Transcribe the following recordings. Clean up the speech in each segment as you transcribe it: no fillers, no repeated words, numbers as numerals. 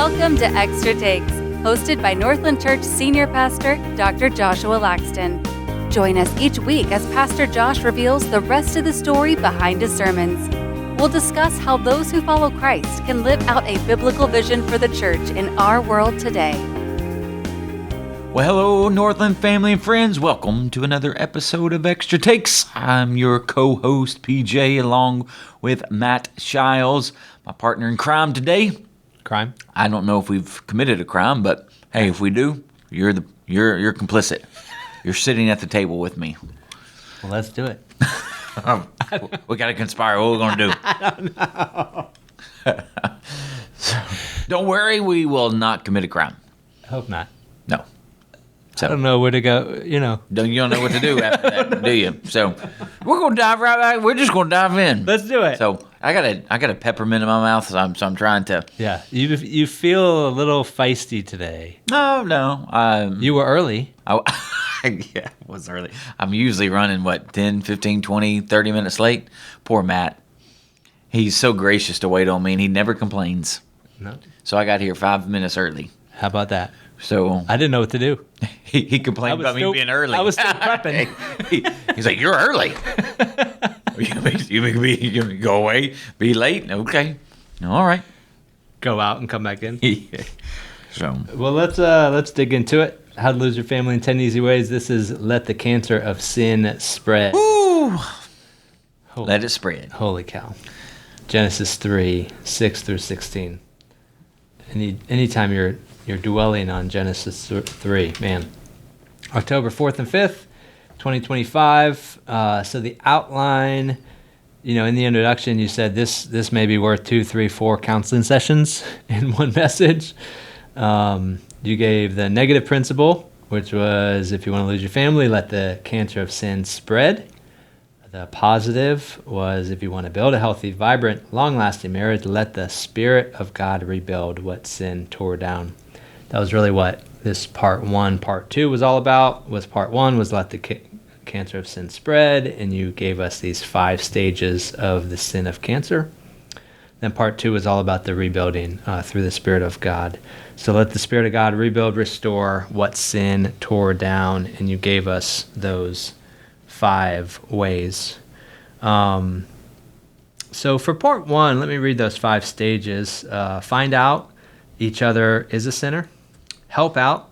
Welcome to Extra Takes, hosted by Northland Church Senior Pastor, Dr. Joshua Laxton. Join us each week as Pastor Josh reveals the rest of the story behind his sermons. We'll discuss how those who follow Christ can live out a biblical vision for the church in our world today. Well, hello, Northland family and friends. Welcome to another episode of Extra Takes. I'm your co-host, PJ, along with Matt Shiles, my partner in crime today. Crime? I don't know if we've committed a crime, but hey, if we do, you're complicit. You're sitting at the table with me. Well, let's do it. We got to conspire. What are we going to do? I don't know. Don't worry, we will not commit a crime. I hope not. No. So, I don't know where to go, You don't know what to do after that, do you? So we're going to dive right back. We're just going to dive in. Let's do it. So I got a peppermint in my mouth, so I'm trying to. Yeah, you feel a little feisty today. No. You were early. Yeah, it was early. I'm usually running, 10, 15, 20, 30 minutes late? Poor Matt. He's so gracious to wait on me, and he never complains. No. So I got here 5 minutes early. How about that? So I didn't know what to do. He complained about me being early. I was still prepping. He's like, "You're early. you go away, be late. Okay, all right. Go out and come back in. Yeah. So Well, let's dig into it. How to Lose Your Family in 10 Easy Ways. This is Let the Cancer of Sin Spread. woo, let it spread. Holy cow. Genesis 3, 6 through 16. Anytime you're dwelling on Genesis 3, man. October 4th and 5th, 2025. So the outline, in the introduction, you said this may be worth 2, 3, 4 counseling sessions in one message. You gave the negative principle, which was if you want to lose your family, let the cancer of sin spread. The positive was if you want to build a healthy, vibrant, long-lasting marriage, let the Spirit of God rebuild what sin tore down. That was really what this part 1, part 2 was all about. Part 1 was let the cancer of sin spread, and you gave us these 5 stages of the sin of cancer. Then part 2 was all about the rebuilding through the Spirit of God. So let the Spirit of God rebuild, restore what sin tore down, and you gave us those 5 ways. So for part 1, let me read those 5 stages. Find out each other is a sinner. Help out,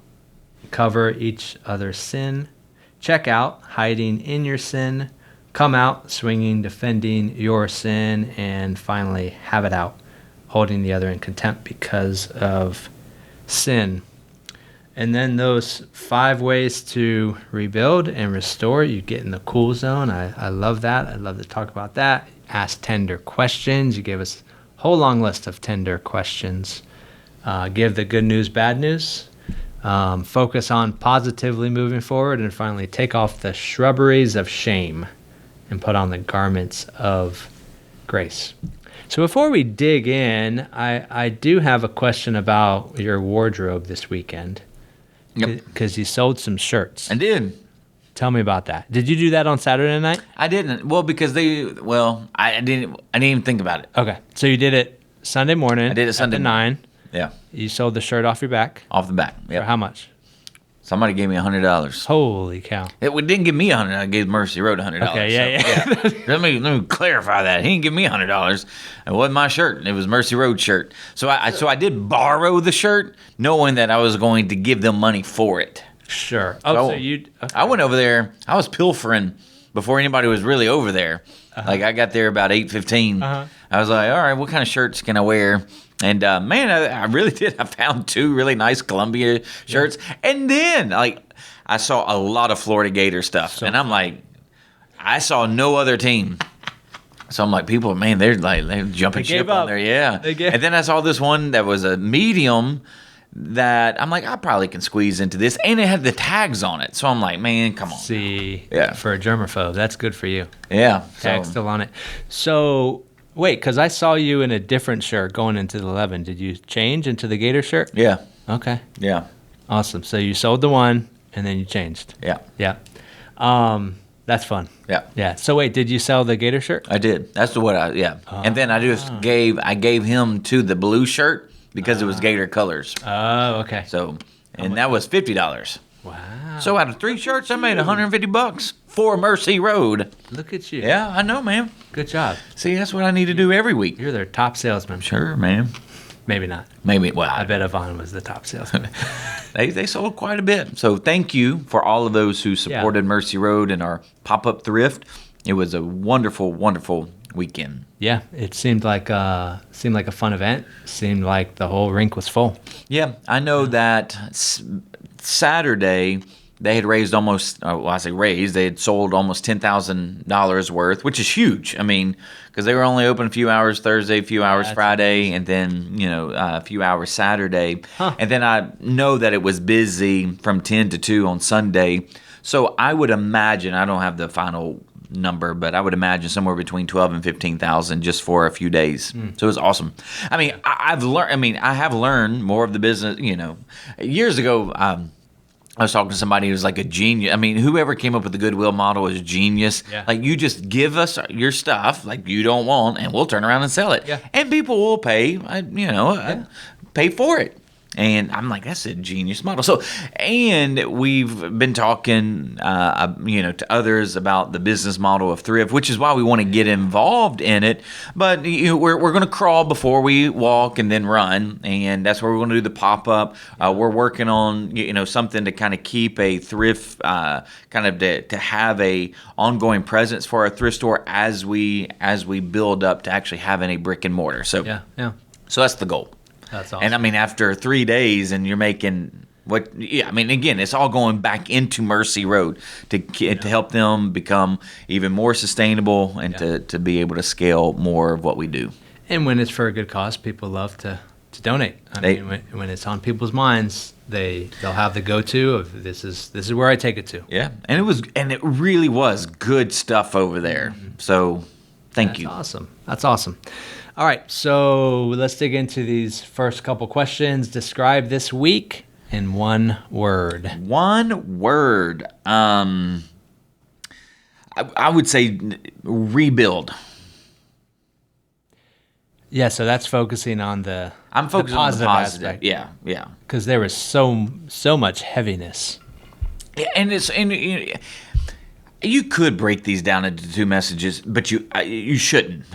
cover each other's sin. Check out, hiding in your sin. Come out, swinging, defending your sin. And finally, have it out, holding the other in contempt because of sin. And then those 5 ways to rebuild and restore, you get in the cool zone. I love that. I'd love to talk about that. Ask tender questions. You gave us a whole long list of tender questions. Give the good news, bad news. Focus on positively moving forward. And finally, take off the shrubberies of shame and put on the garments of grace. So before we dig in, I do have a question about your wardrobe this weekend. Yep. Because you sold some shirts. I did. Tell me about that. Did you do that on Saturday night? I didn't. Well, because I didn't even think about it. Okay. So you did it Sunday morning. I did it Sunday at 9. Yeah. You sold the shirt off your back. Off the back. Yeah. For how much? Somebody gave me $100. Holy cow. It didn't give me $100. I gave Mercy Road $100. Okay, yeah. let me clarify that. He didn't give me $100. It wasn't my shirt. It was Mercy Road shirt. So I did borrow the shirt, knowing that I was going to give them money for it. Sure. Okay. I went over there. I was pilfering before anybody was really over there. Uh-huh. Like I got there about 8:15. Uh-huh. I was like, all right, what kind of shirts can I wear? And man, I really did. I found 2 really nice Columbia shirts, and then I saw a lot of Florida Gator stuff, and I'm like, I saw no other team. So I'm like, people, man, they're jumping ship on there, yeah. And then I saw this one that was a medium that I'm like, I probably can squeeze into this, and it had the tags on it. So I'm like, man, come on. See, yeah, for a germaphobe, that's good for you. Yeah, tag's still on it. So. Wait, because I saw you in a different shirt going into the 11. Did you change into the Gator shirt? Yeah. Okay. Yeah. Awesome. So you sold the one, and then you changed. Yeah. Yeah. That's fun. Yeah. Yeah. So wait, did you sell the Gator shirt? I did. That's what yeah. And then I just gave him to the blue shirt because it was Gator colors. Oh, okay. So, and that was $50. Wow. So out of 3 shirts, I made $150 for Mercy Road. Look at you. Yeah, I know, man. Good job. See, that's what I need to do every week. You're their top salesman. Sure, man. Maybe not. Maybe. Well, I bet Yvonne was the top salesman. they sold quite a bit. So thank you for all of those who supported Mercy Road and our pop-up thrift. It was a wonderful, wonderful weekend. Yeah, it seemed like a fun event. Seemed like the whole rink was full. Yeah, I know that Saturday they had raised almost, they had sold almost $10,000 worth, which is huge. I mean, because they were only open a few hours Thursday, a few hours Friday, and then, a few hours Saturday. Huh. And then I know that it was busy from 10 to 2 on Sunday. So I would imagine, I don't have the final number, but I would imagine somewhere between 12 and 15,000 just for a few days. So it was awesome. I mean, I have learned more of the business. Years ago, I was talking to somebody who was like a genius. I mean, whoever came up with the Goodwill model is a genius. Yeah. Like, you just give us your stuff like you don't want, and we'll turn around and sell it. Yeah. And people will pay. Pay for it. And I'm like, that's a genius model. So, and we've been talking, to others about the business model of thrift, which is why we want to get involved in it. But we're going to crawl before we walk and then run, and that's where we're going to do the pop up. We're working on something to kind of keep a thrift, to have a ongoing presence for our thrift store as we build up to actually having a brick and mortar. So So that's the goal. That's awesome. And I mean, after 3 days, and you're making again, it's all going back into Mercy Road to help them become even more sustainable and to be able to scale more of what we do. And when it's for a good cause, people love to donate. I mean, when it's on people's minds, they'll have the go-to of this is where I take it to. Yeah, and it really was good stuff over there. So, thank you. That's awesome. All right, so let's dig into these first couple questions. Describe this week in one word. One word. I would say rebuild. Yeah, so that's focusing on the I'm focusing on the positive aspect. Yeah. Because there was so much heaviness. And you could break these down into 2 messages, but you shouldn't.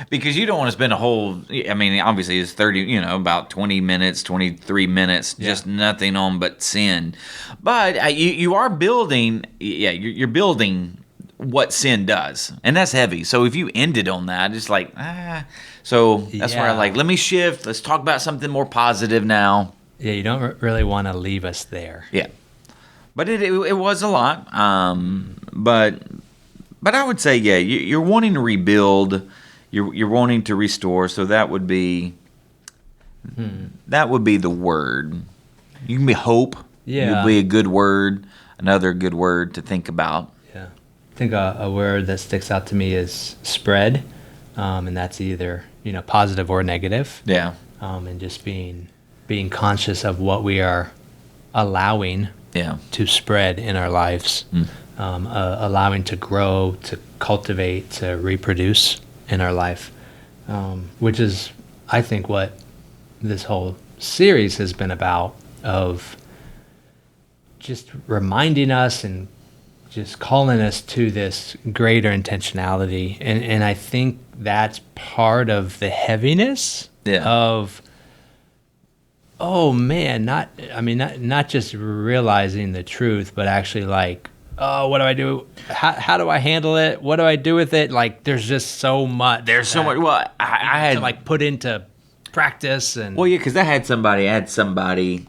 Because you don't want to spend a whole, obviously it's 30, about 20 minutes, 23 minutes, just nothing on but sin. But you are building, you're building what sin does. And that's heavy. So if you ended on that, it's like, So that's where let me shift. Let's talk about something more positive now. Yeah, you don't really want to leave us there. Yeah. But it was a lot. But I would say, you're wanting to rebuild. You're wanting to restore, so that would be the word. You can be hope. Yeah, would be a good word. Another good word to think about. Yeah, I think a word that sticks out to me is spread, and that's either positive or negative. Yeah, and just being conscious of what we are allowing to spread in our lives, allowing to grow, to cultivate, to reproduce in our life, which is, I think, what this whole series has been about, of just reminding us and just calling us to this greater intentionality. And I think that's part of the heaviness of, oh man, not just realizing the truth, but actually like, oh, what do I do? How do I handle it? What do I do with it? Like, there's just so much. There's so much. Well, I had to put into practice and. Well, yeah, because I had somebody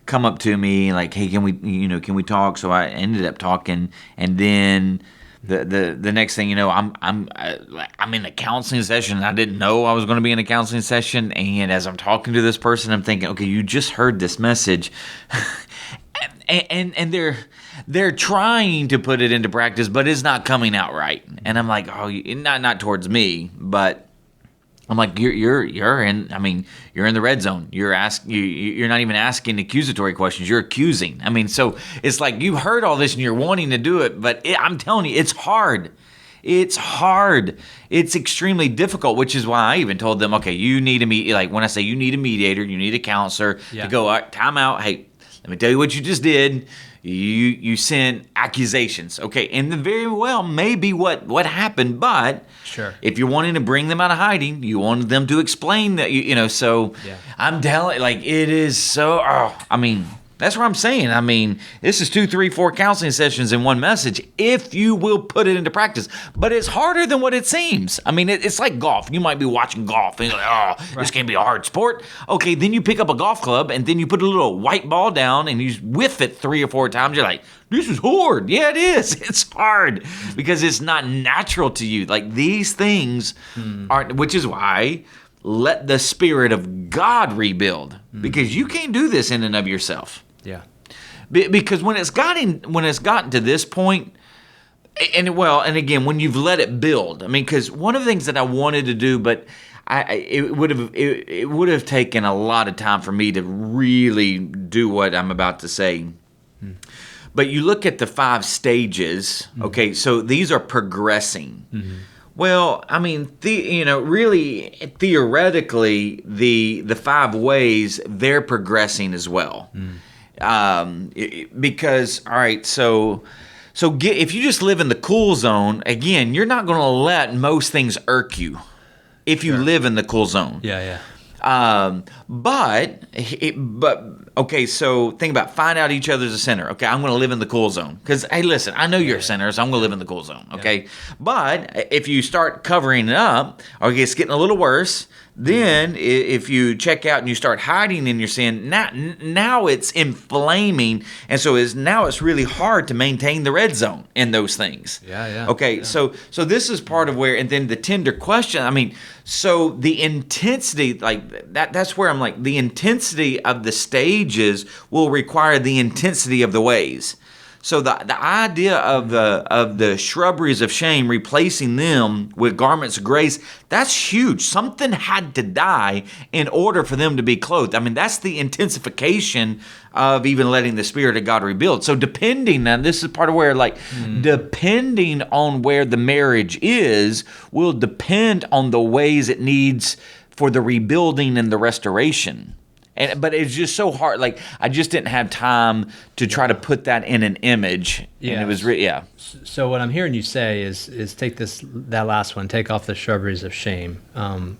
come up to me like, hey, can we talk? So I ended up talking, and then the next thing you know, I'm in a counseling session. I didn't know I was going to be in a counseling session, and as I'm talking to this person, I'm thinking, okay, you just heard this message, and they're trying to put it into practice, but it's not coming out right. And I'm like, oh, not towards me, but I'm like, you're in the red zone. You're not even asking accusatory questions. You're accusing. So it's like you heard all this and you're wanting to do it, but I'm telling you, it's hard. It's hard. It's extremely difficult, which is why I even told them, okay, you need when I say you need a mediator, you need a counselor to go, all right, time out. Hey, let me tell you what you just did. You sent accusations, okay, and the very well may be what happened, but sure, if you're wanting to bring them out of hiding, you want them to explain that, so I'm telling, like, it is so, that's what I'm saying. This is 2, 3, 4 counseling sessions in one message if you will put it into practice. But it's harder than what it seems. It's like golf. You might be watching golf and you're like, this can't be a hard sport. Okay, then you pick up a golf club and then you put a little white ball down and you whiff it 3 or 4 times. You're like, this is hard. Yeah, it is. It's hard because it's not natural to you. Like, these things aren't, which is why let the Spirit of God rebuild, because you can't do this in and of yourself. Yeah. Because when it's gotten to this point, and again, when you've let it build, because one of the things that I wanted to do, but it would have taken a lot of time for me to really do what I'm about to say. But you look at the 5 stages. Okay, so these are progressing. Well, really, theoretically, the 5 ways, they're progressing as well. Because, all right, so if you just live in the cool zone, again, you're not going to let most things irk you if you live in the cool zone. Yeah. But okay, so think about find out each other's a sinner. Okay, I'm going to live in the cool zone because, hey, listen, I know you're a sinner, so I'm going to live in the cool zone. Okay, but if you start covering it up, or it's getting a little worse, then if you check out and you start hiding in your sin, now it's inflaming, and so now it's really hard to maintain the red zone in those things. Yeah. Okay, so this is part of where, and then the tender question. So the intensity, like that's where I'm like, the intensity of the stages will require the intensity of the ways. So the idea of the shrubberies of shame, replacing them with garments of grace, that's huge. Something had to die in order for them to be clothed. That's the intensification of even letting the Spirit of God rebuild. So depending, and this is part of where, depending on where the marriage is, will depend on the ways it needs for the rebuilding and the restoration. But it's just so hard. Like, I just didn't have time to try to put that in an image. Yeah. And it was So what I'm hearing you say is take that last one, take off the shrubberies of shame,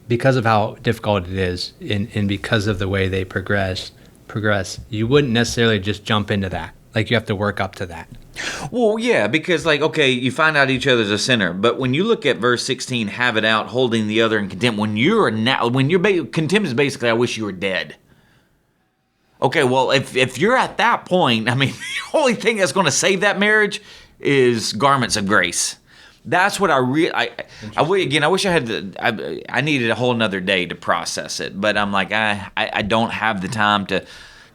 because of how difficult it is, and because of the way they progress. You wouldn't necessarily just jump into that. Like, you have to work up to that. Well, yeah, because, okay, you find out each other's a sinner, but when you look at verse 16, have it out, holding the other in contempt. Contempt is basically, I wish you were dead. Okay, well, if you're at that point, the only thing that's going to save that marriage is garments of grace. That's what I wish I had. I needed a whole nother day to process it, but I'm like, I don't have the time to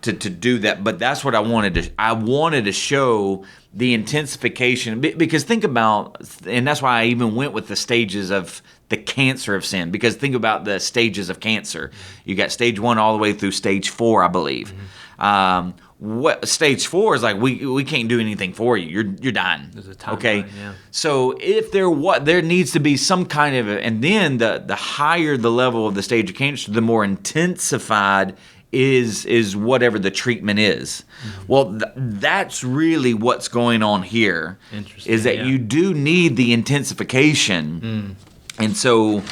do that. But that's what I wanted to show the intensification, because think about, and that's why I even went with the stages of the cancer of sin, because think about the stages of cancer. You got stage 1 all the way through stage 4, I believe. What stage 4 is like, we can't do anything for you. You're dying. There's a timeline, okay. Yeah. So if there needs to be some kind of, and then the higher the level of the stage of cancer, the more intensified is whatever the treatment is. Well, that's really what's going on here. Interesting. Is that you do need the intensification. And so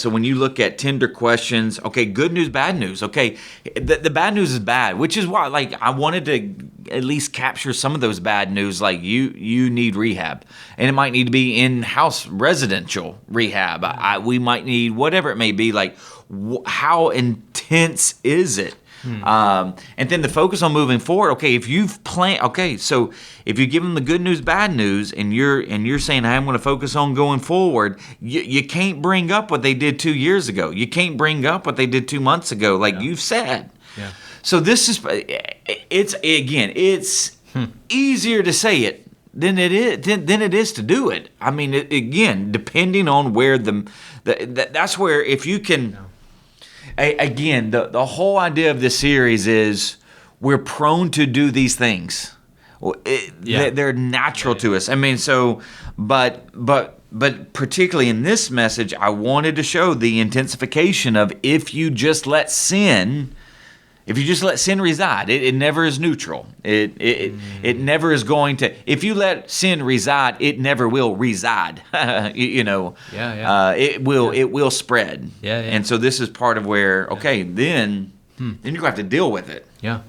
when you look at tender questions, okay, good news, bad news. Okay, the bad news is bad, which is why, I wanted to at least capture some of those bad news. Like, you need rehab, and it might need to be in-house residential rehab. We might need whatever it may be. Like, how intense is it? And then the focus on moving forward. Okay, if you've planned. Okay, so if you give them the good news, bad news, and you're saying, hey, I'm going to focus on going forward, you can't bring up what they did 2 years ago. You can't bring up what they did 2 months ago, like you've said. Yeah. So this is, it's easier to say it than it is to do it. Again, depending on where that's where, if you can. No. Again, the whole idea of this series is we're prone to do these things. They're natural to us. But but particularly in this message, I wanted to show the intensification of if you just let sin reside, it never is neutral. It never is going to. If you let sin reside, it never will reside. It will spread. Yeah. And so this is part of where then you're gonna have to deal with it. Yeah.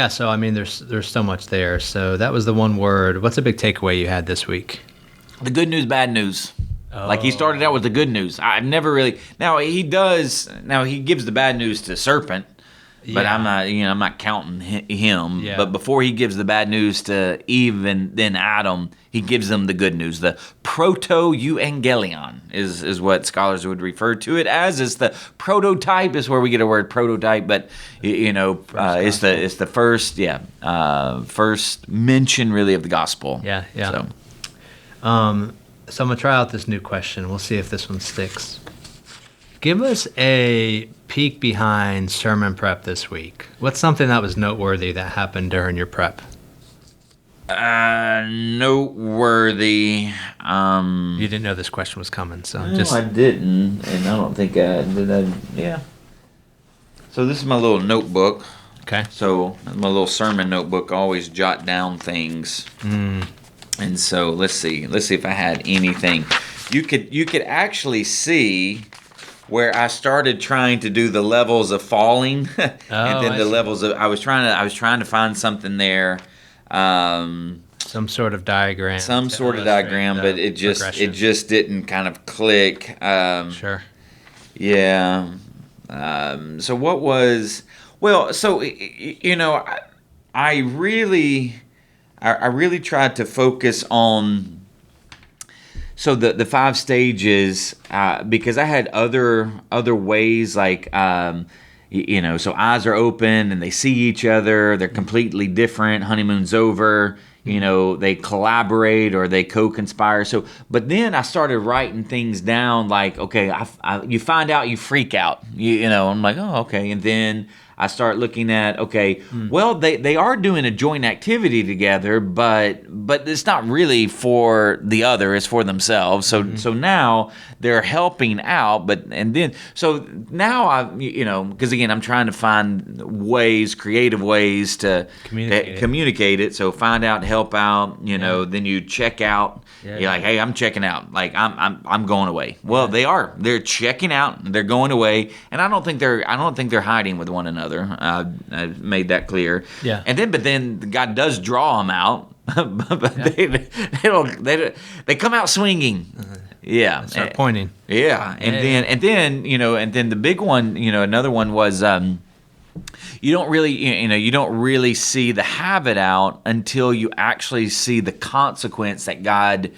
So I mean, there's so much there. So that was the one word. What's a big takeaway you had this week? The good news, bad news. Like he started out with the good news. I've never really. Now he gives the bad news to serpent, but I'm not counting him. Yeah. But before he gives the bad news to Eve and then Adam, he gives them the good news. The proto-evangelion is what scholars would refer to it as. It's the prototype is where we get a word prototype, but it's the first mention really of the gospel. Yeah. So I'm going to try out this new question. We'll see if this one sticks. Give us a peek behind sermon prep this week. What's something that was noteworthy that happened during your prep? Noteworthy. You didn't know this question was coming, so I didn't, and I don't think I did. Yeah. So this is my little notebook. Okay. So my little sermon notebook, I always jot down things. And so let's see if I had anything. You could actually see where I started trying to do the levels of falling, and then the levels of I was trying to find something there. Some sort of diagram. But it just didn't kind of click. Sure. Yeah. So what was I really tried to focus on the 5 stages because I had other ways like so eyes are open and they see each other, they're completely different, honeymoon's over, they collaborate or they co-conspire. But then I started writing things down like, you find out, you freak out, I'm like, oh, okay. And then I start looking at, they are doing a joint activity together, but it's not really for the other, it's for themselves. So now they're helping out, so now because again, I'm trying to find creative ways to communicate it. So find out, help out, then you check out. You're like, hey, I'm checking out. Like I'm going away. Well, they're checking out, they're going away, and I don't think they're hiding with one another. I've made that clear. Yeah. But then God does draw them out, but they come out swinging. Yeah. Start pointing. Yeah. And then the big one, another one was you don't really see the habit out until you actually see the consequence that God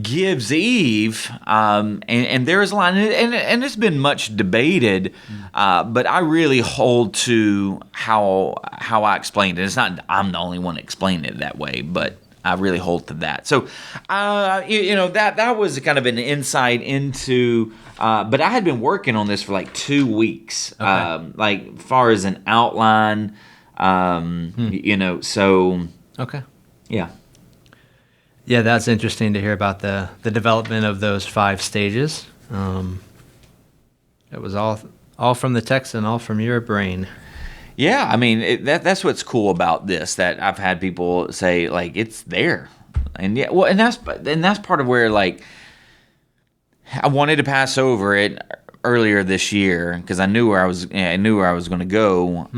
gives Eve, and there's a line, and it's been much debated, but I really hold to how I explained it. It's not I'm the only one explaining it that way, but I really hold to that. So, that was kind of an insight into. But I had been working on this for like 2 weeks, like far as an outline, So. Okay. Yeah. Yeah, that's interesting to hear about the development of those 5 stages. It was all from the text and all from your brain. Yeah, I mean that's what's cool about this. That I've had people say like it's there, and that's part of where like I wanted to pass over it earlier this year because I knew where I was going to go.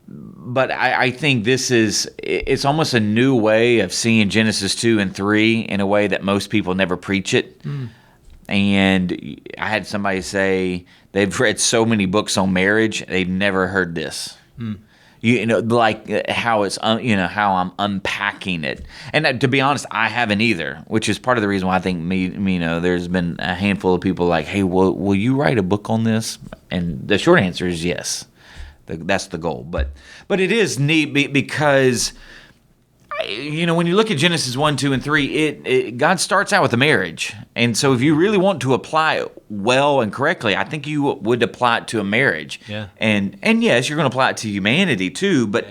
But I think it's almost a new way of seeing Genesis 2 and 3 in a way that most people never preach it. And I had somebody say they've read so many books on marriage, they've never heard this. Like how it's how I'm unpacking it. And to be honest, I haven't either, which is part of the reason why I think there's been a handful of people like, hey, will you write a book on this? And the short answer is yes. That's the goal, but it is neat because when you look at Genesis 1, 2, and 3, God starts out with a marriage, and so if you really want to apply it well and correctly, I think you would apply it to a marriage. Yeah. And yes, you're going to apply it to humanity too, but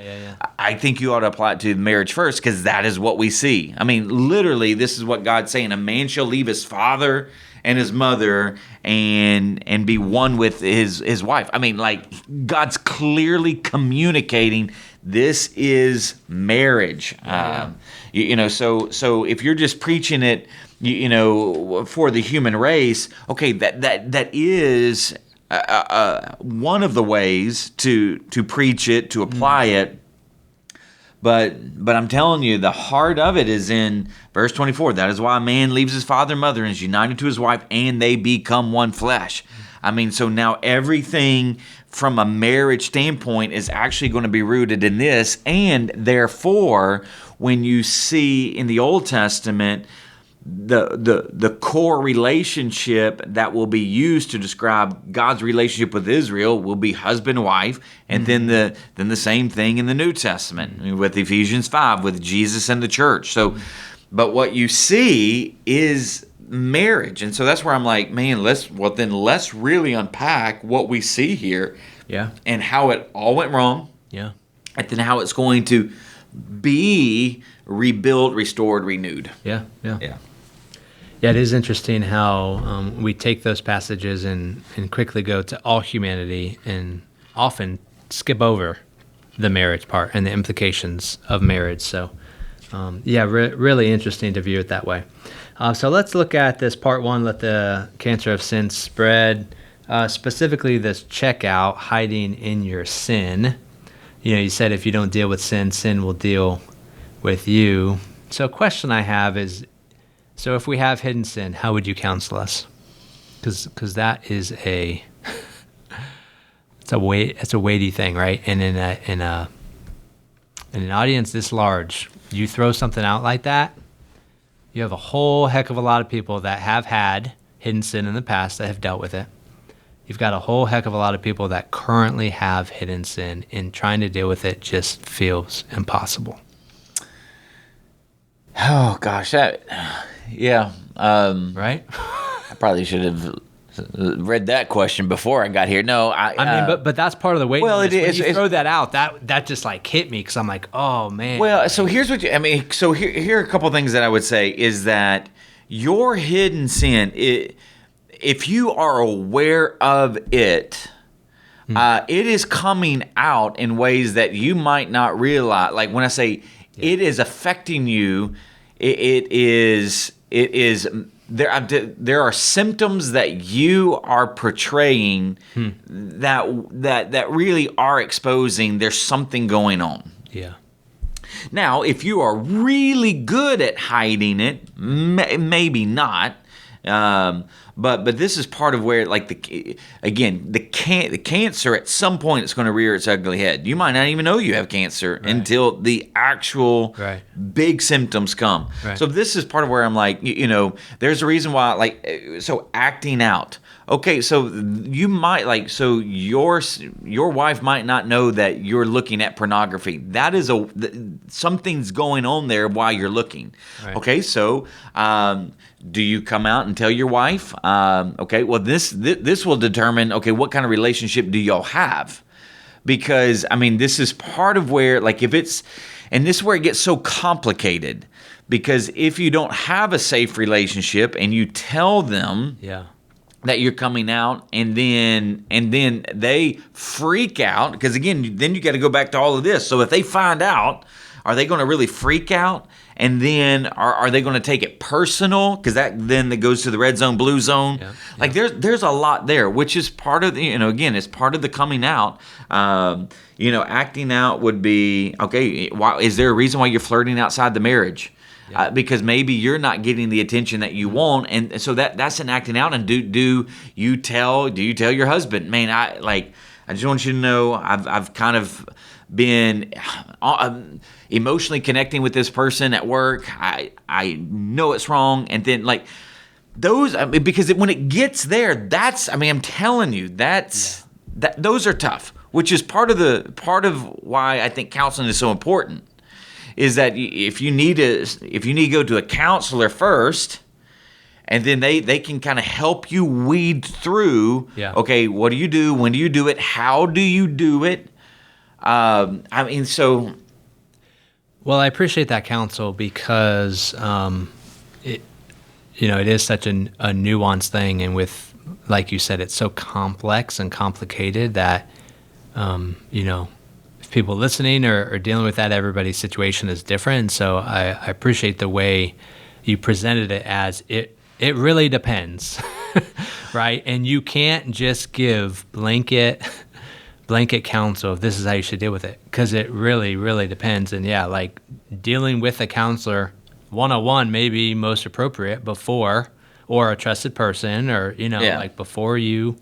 I think you ought to apply it to marriage first, because that is what we see. I mean, literally, this is what God's saying. A man shall leave his father and his mother and be one with his wife. I mean, like, God's clearly communicating this is marriage. Yeah. So if you're just preaching it, for the human race, okay, that is one of the ways to preach it, to apply it. But I'm telling you, the heart of it is in verse 24. That is why a man leaves his father and mother and is united to his wife, and they become one flesh. I mean, so now everything from a marriage standpoint is actually going to be rooted in this. And therefore, when you see in the Old Testament, the core relationship that will be used to describe God's relationship with Israel will be husband and wife, and then the same thing in the New Testament with Ephesians 5 with Jesus and the church. So, but what you see is marriage, and so that's where I'm like, man, let's really unpack what we see here, and how it all went wrong, and then how it's going to be rebuilt, restored, renewed. Yeah, it is interesting how we take those passages and quickly go to all humanity and often skip over the marriage part and the implications of marriage. So, really interesting to view it that way. So let's look at this part 1, let the cancer of sin spread, specifically this checkout, hiding in your sin. You said if you don't deal with sin, sin will deal with you. So a question I have is, so if we have hidden sin, how would you counsel us? Because that is it's a weighty thing, right? And in an audience this large, you throw something out like that, you have a whole heck of a lot of people that have had hidden sin in the past that have dealt with it. You've got a whole heck of a lot of people that currently have hidden sin, and trying to deal with it just feels impossible. Oh gosh, right? I probably should have read that question before I got here. No, I mean, but that's part of the weight. Well, when you throw that out, that just like hit me, because I'm like, oh man. Well, so here's what So here are a couple of things that I would say is that your hidden sin, if you are aware of it, it is coming out in ways that you might not realize. Like when I say it is affecting you, it is there are symptoms that you are portraying that really are exposing there's something going on. Yeah. Now, if you are really good at hiding it, maybe not. But this is part of where, like, the cancer at some point it's going to rear its ugly head. You might not even know you have cancer until the actual big symptoms come. Right. So this is part of where I'm like, there's a reason why, like, so acting out. Okay, so you might your wife might not know that you're looking at pornography. That is something's going on there while you're looking. Right. Okay, so do you come out and tell your wife? Okay, well this will determine, okay, what kind of relationship do y'all have? Because this is part of where, like, if it's, and this is where it gets so complicated, because if you don't have a safe relationship and you tell them that you're coming out, and then they freak out, because again, then you got to go back to all of this. So if they find out, are they going to really freak out? And then are they going to take it personal? Because that goes to the red zone, blue zone. Yeah, like there's a lot there, which is part of the, again, it's part of the coming out. Acting out would be, okay, is there a reason why you're flirting outside the marriage? Yeah. Because maybe you're not getting the attention that you want, and so that's an acting out. And do you tell your husband, man, I just want you to know I've kind of been emotionally connecting with this person at work. I know it's wrong, and then like those, because when it gets there, I'm telling you, those are tough, which is part of why I think counseling is so important. Is that if you need to go to a counselor first, and then they can kind of help you weed through, okay, what do you do? When do you do it? How do you do it? So Well, I appreciate that counsel because it is such a nuanced thing, and with, like you said, it's so complex and complicated that if people listening are dealing with that, everybody's situation is different. And so I appreciate the way you presented it as it really depends, right? And you can't just give blanket counsel of this is how you should deal with it, because it really, really depends. And yeah, like dealing with a counselor 101 may be most appropriate before, or a trusted person, or like before you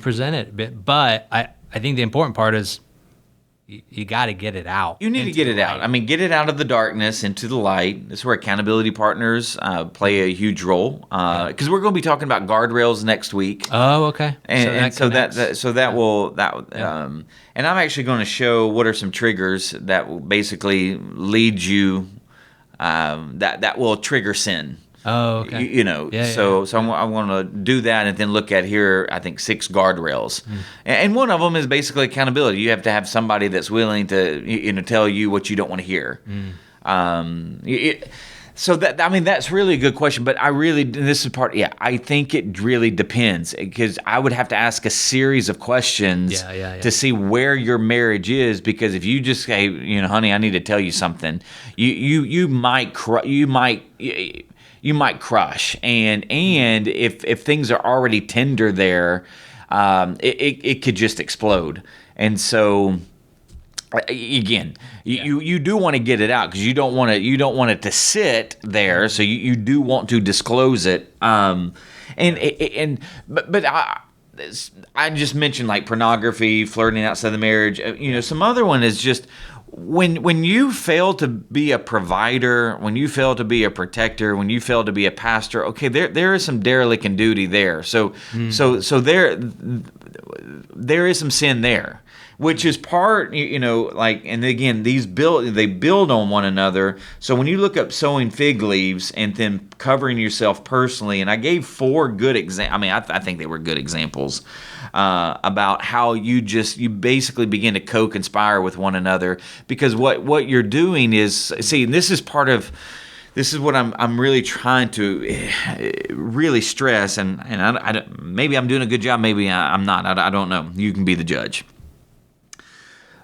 present it. But I think the important part is you got to get it out. You need to get it out. I mean, get it out of the darkness into the light. This is where accountability partners play a huge role. Because we're going to be talking about guardrails next week. Oh, okay. And so I'm actually going to show what are some triggers that will basically lead you, that will trigger sin. Oh, okay. So I want to do that and then look at here, I think 6 guardrails. And one of them is basically accountability. You have to have somebody that's willing to tell you what you don't want to hear. So that's really a good question. But this is part. Yeah, I think it really depends, because I would have to ask a series of questions to see where your marriage is. Because if you just say, honey, I need to tell you something, you might crush, and if things are already tender there, it could just explode. And so, again, you do want to get it out, because you don't want it to sit there. So you do want to disclose it. But I just mentioned like pornography, flirting outside the marriage. Some other one is just when you fail to be a provider, when you fail to be a protector, when you fail to be a pastor. Okay, there is some derelict in duty there. So there is some sin there, which is part, and again, they build on one another. So when you look up sewing fig leaves and then covering yourself personally, and I gave 4 good examples. I mean, I think they were good examples about how you basically begin to co-conspire with one another, because what you're doing is, see, this is what I'm really trying to really stress, and I maybe I'm doing a good job, maybe I'm not. I don't know. You can be the judge.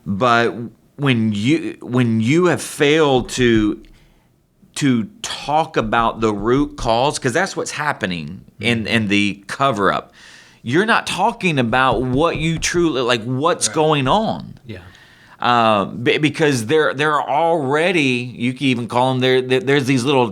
But when you have failed to talk about the root cause, because that's what's happening in the cover up, you're not talking about what you truly like, what's going on. Yeah. Because there are already, you can even call them, there's these little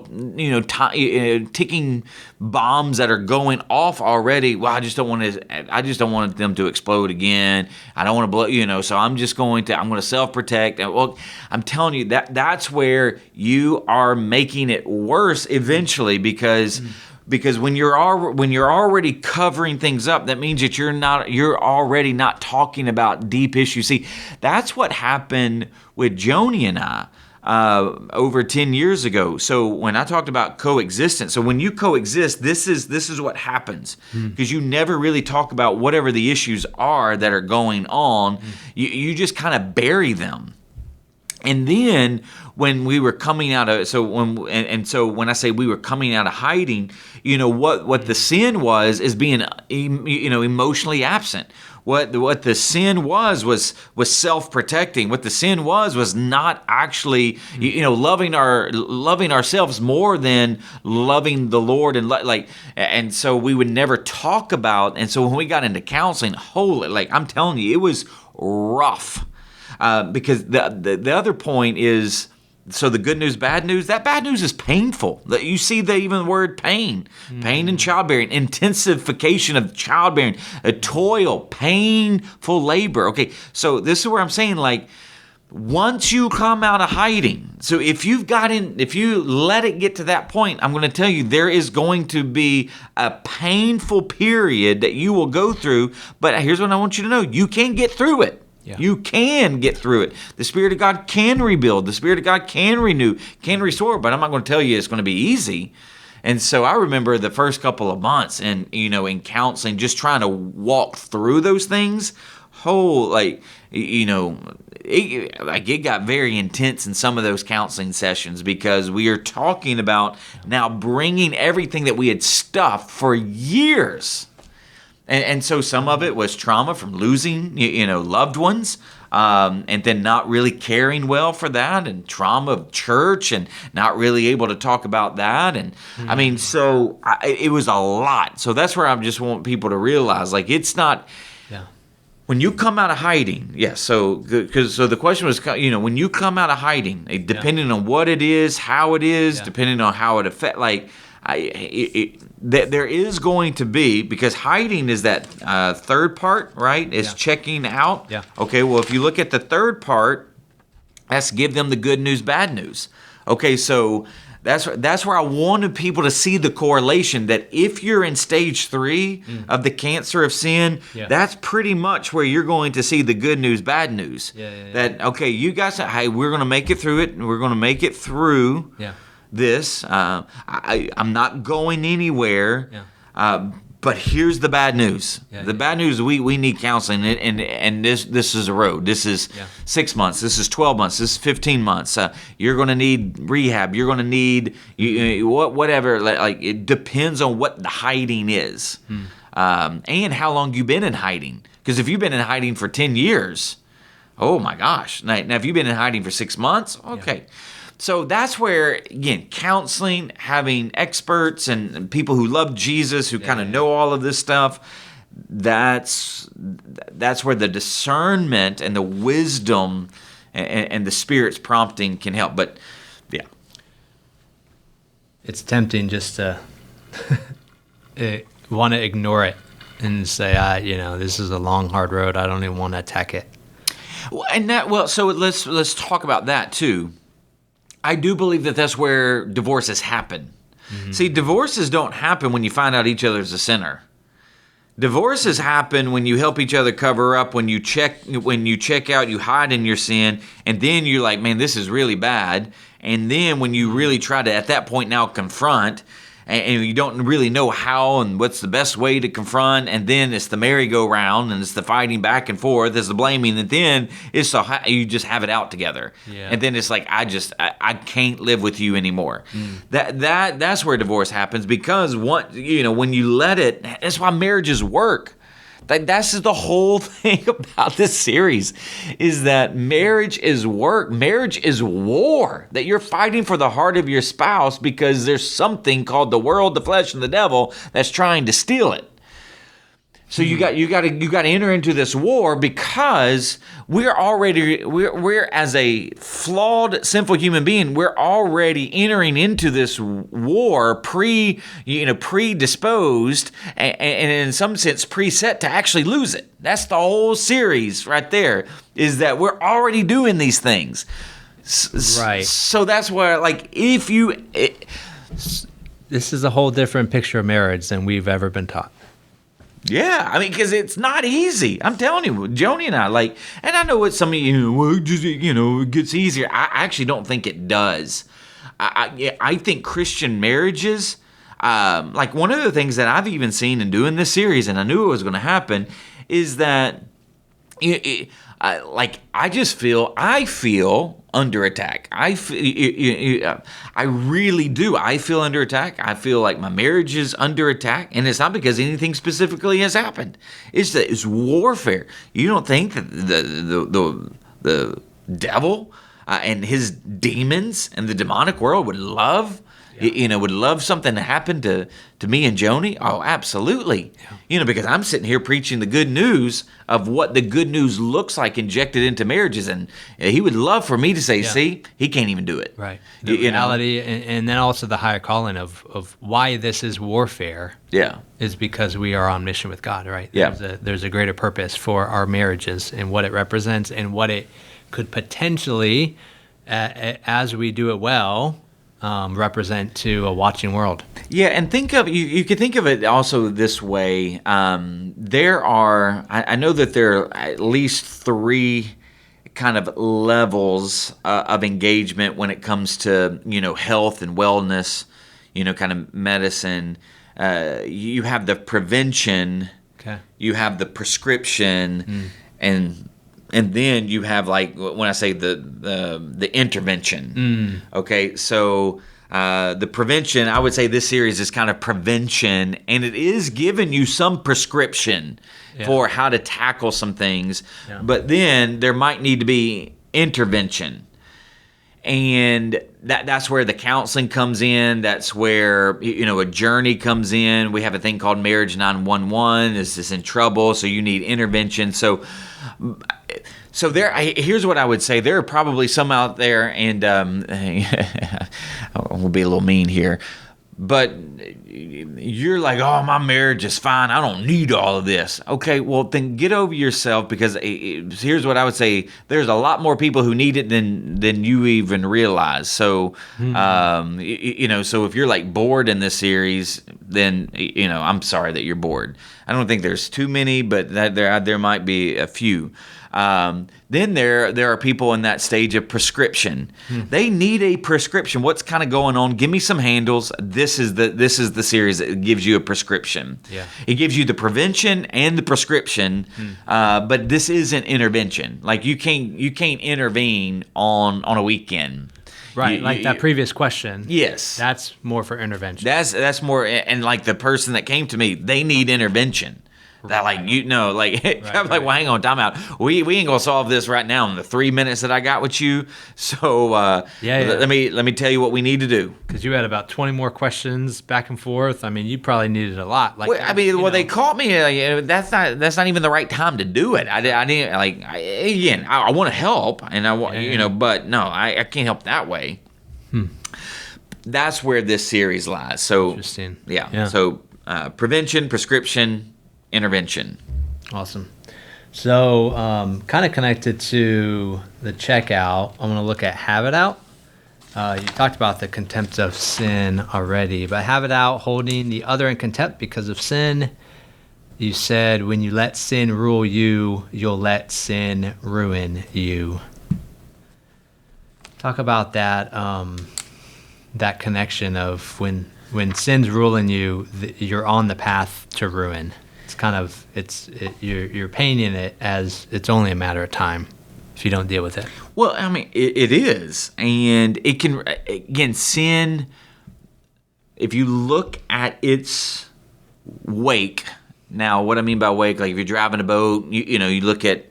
ticking bombs that are going off already. Well, I just don't want them to explode again. I don't want to blow, so I'm going to self-protect. And, well, I'm telling you that's where you are making it worse eventually, because when you're already covering things up, that means that you're already not talking about deep issues. See, that's what happened with Joni and I over 10 years ago. So when I talked about coexistence, so when you coexist, this is what happens, because you never really talk about whatever the issues are that are going on. You just kind of bury them. And then when we were coming out of, so when I say we were coming out of hiding, what the sin was being, emotionally absent. What the sin was self-protecting. What the sin was not actually, loving ourselves more than loving the Lord, and so we would never talk about. And so when we got into counseling, I'm telling you, it was rough. Because the other point is, so the good news, bad news, that bad news is painful. You see even the word pain in childbearing, intensification of childbearing, a toil, painful labor. Okay, so this is where I'm saying, once you come out of hiding, so if you let it get to that point, I'm going to tell you there is going to be a painful period that you will go through. But here's what I want you to know: you can get through it. Yeah. You can get through it. The Spirit of God can rebuild. The Spirit of God can renew, can restore. But I'm not going to tell you it's going to be easy. And so I remember the first couple of months in counseling, just trying to walk through those things. whole, like, you know, it got very intense in some of those counseling sessions because we are talking about now bringing everything that we had stuffed for years. And so some of it was trauma from losing, loved ones, and then not really caring well for that, and trauma of church and not really able to talk about that. And I mean, so it was a lot. So that's where I just want people to realize, like, it's not... When you come out of hiding, yes. So the question was, when you come out of hiding, depending on what it is, how it is, depending on how it affects, like, there is going to be, because hiding is that third part, right? It's checking out. Yeah. Okay. Well, if you look at the third part, that's give them the good news, bad news. Okay. So that's where I wanted people to see the correlation, that if you're in stage 3 of the cancer of sin, that's pretty much where you're going to see the good news, bad news. That, okay, you guys, hey, we're going to make it through it, and we're going to make it through this. I'm not going anywhere. But here's the bad news. The bad news, we need counseling, and this is a road. This is 6 months. This is 12 months. This is 15 months. You're going to need rehab. You're going to need whatever. Like, it depends on what the hiding is, and how long you've been in hiding. Because if you've been in hiding for 10 years, oh my gosh. Now if you've been in hiding for 6 months, okay. So that's where, again, counseling, having experts and people who love Jesus, who kind of know all of this stuff, that's where the discernment and the wisdom and the Spirit's prompting can help. But, yeah. It's tempting just to want to ignore it and say, this is a long, hard road. I don't even want to attack it. So let's talk about that, too. I do believe that that's where divorces happen. See, divorces don't happen when you find out each other's a sinner. Divorces happen when you help each other cover up, when you check out, you hide in your sin, and then you're like, man, this is really bad. And then when you really try to, at that point now, confront, and you don't really know how and what's the best way to confront, and then it's the merry-go-round, and it's the fighting back and forth, it's the blaming, and then it's you just have it out together. And then it's like, I can't live with you anymore. That's where divorce happens, because when you let it, that's why marriages work. That's the whole thing about this series, is that marriage is work. Marriage is war, that you're fighting for the heart of your spouse because there's something called the world, the flesh, and the devil that's trying to steal it. So you got to enter into this war, because we're as a flawed, sinful human being, we're already entering into this war predisposed and in some sense preset to actually lose it. That's the whole series right there, is that we're already doing these things. Right. So that's where, like, this is a whole different picture of marriage than we've ever been taught. Yeah, I mean, because it's not easy. I'm telling you, Joni and I, and I know what some of you, it gets easier. I actually don't think it does. I think Christian marriages, one of the things that I've even seen in doing this series, and I knew it was going to happen, is that, I feel under attack. I really do. I feel under attack. I feel like my marriage is under attack, and it's not because anything specifically has happened. It's warfare. You don't think that the devil and his demons and the demonic world would love? Would love something to happen to me and Joni? Oh, absolutely. Yeah. Because I'm sitting here preaching the good news of what the good news looks like injected into marriages. And he would love for me to say, see, he can't even do it. Right. The reality, and then also the higher calling of why this is warfare. Yeah. Is because we are on mission with God, right? Yeah. There's a greater purpose for our marriages and what it represents and what it could potentially, as we do it well, represent to a watching world. Yeah, and think of you could think of it also this way. There are, I know that there are at least 3 kind of levels of engagement when it comes to health and wellness, kind of medicine. You have the prevention, you have the prescription, and then you have, like, when I say the intervention. Okay, so the prevention, I would say this series is kind of prevention, and it is giving you some prescription for how to tackle some things. Yeah. But then there might need to be intervention. And that's where the counseling comes in. That's where, a journey comes in. We have a thing called Marriage 911. Is this in trouble? So you need intervention. So here's what I would say. There are probably some out there, and we'll be a little mean here, but you're like, oh, my marriage is fine. I don't need all of this. Okay, well, then get over yourself, because here's what I would say. There's a lot more people who need it than you even realize. So, so if you're like bored in this series, then, I'm sorry that you're bored. I don't think there's too many, but there might be a few. Then there are people in that stage of prescription. They need a prescription. What's kind of going on? Give me some handles. This is the series that gives you a prescription. Yeah. It gives you the prevention and the prescription, but this isn't intervention. Like you can't intervene on a weekend. Right, that previous question. Yes. That's more for intervention. That's more, and like the person that came to me, they need intervention. That I'm like, well, hang on, time out. We ain't gonna solve this right now in the 3 minutes that I got with you. So let me tell you what we need to do. Because you had about 20 more questions back and forth. I mean, you probably needed a lot. They caught me. That's not even the right time to do it. I want to help, and I want but no, I can't help that way. That's where this series lies. So interesting. Yeah. So prevention, prescription, intervention. Awesome. So kind of connected to the checkout, I'm going to look at have it out. You talked about the contempt of sin already, but have it out, holding the other in contempt because of sin. You said when you let sin rule you, you'll let sin ruin you. Talk about that that connection of when sin's ruling you, you're on the path to ruin. It's kind of you're painting it as it's only a matter of time if you don't deal with it. Well, I mean, it is, and it can, again, sin. If you look at its wake, now what I mean by wake, like if you're driving a boat, you look at.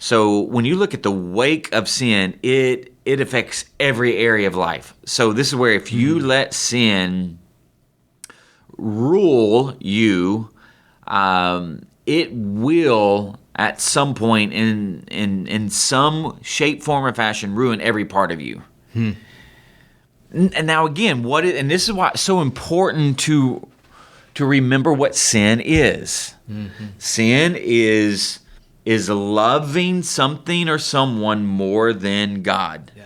So when you look at the wake of sin, it affects every area of life. So this is where if you let sin rule you, it will at some point in some shape, form, or fashion ruin every part of you. And now again, and this is why it's so important to remember what sin is. Sin is loving something or someone more than God. Yeah.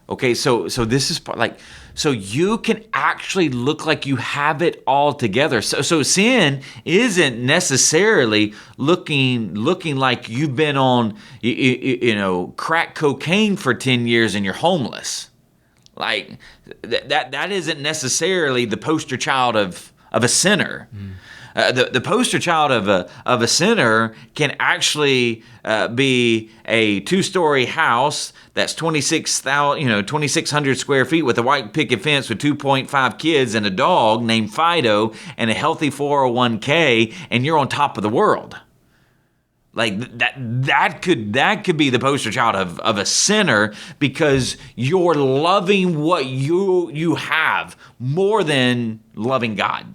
Okay, so this is like, so you can actually look like you have it all together. So sin isn't necessarily looking like you've been on crack cocaine for 10 years and you're homeless. Like that isn't necessarily the poster child of a sinner. The poster child of a sinner can actually be a 2-story house that's 2,600 square feet with a white picket fence with 2.5 kids and a dog named Fido and a healthy 401k, and you're on top of the world. Like that could be the poster child of a sinner, because you're loving what you have more than loving God.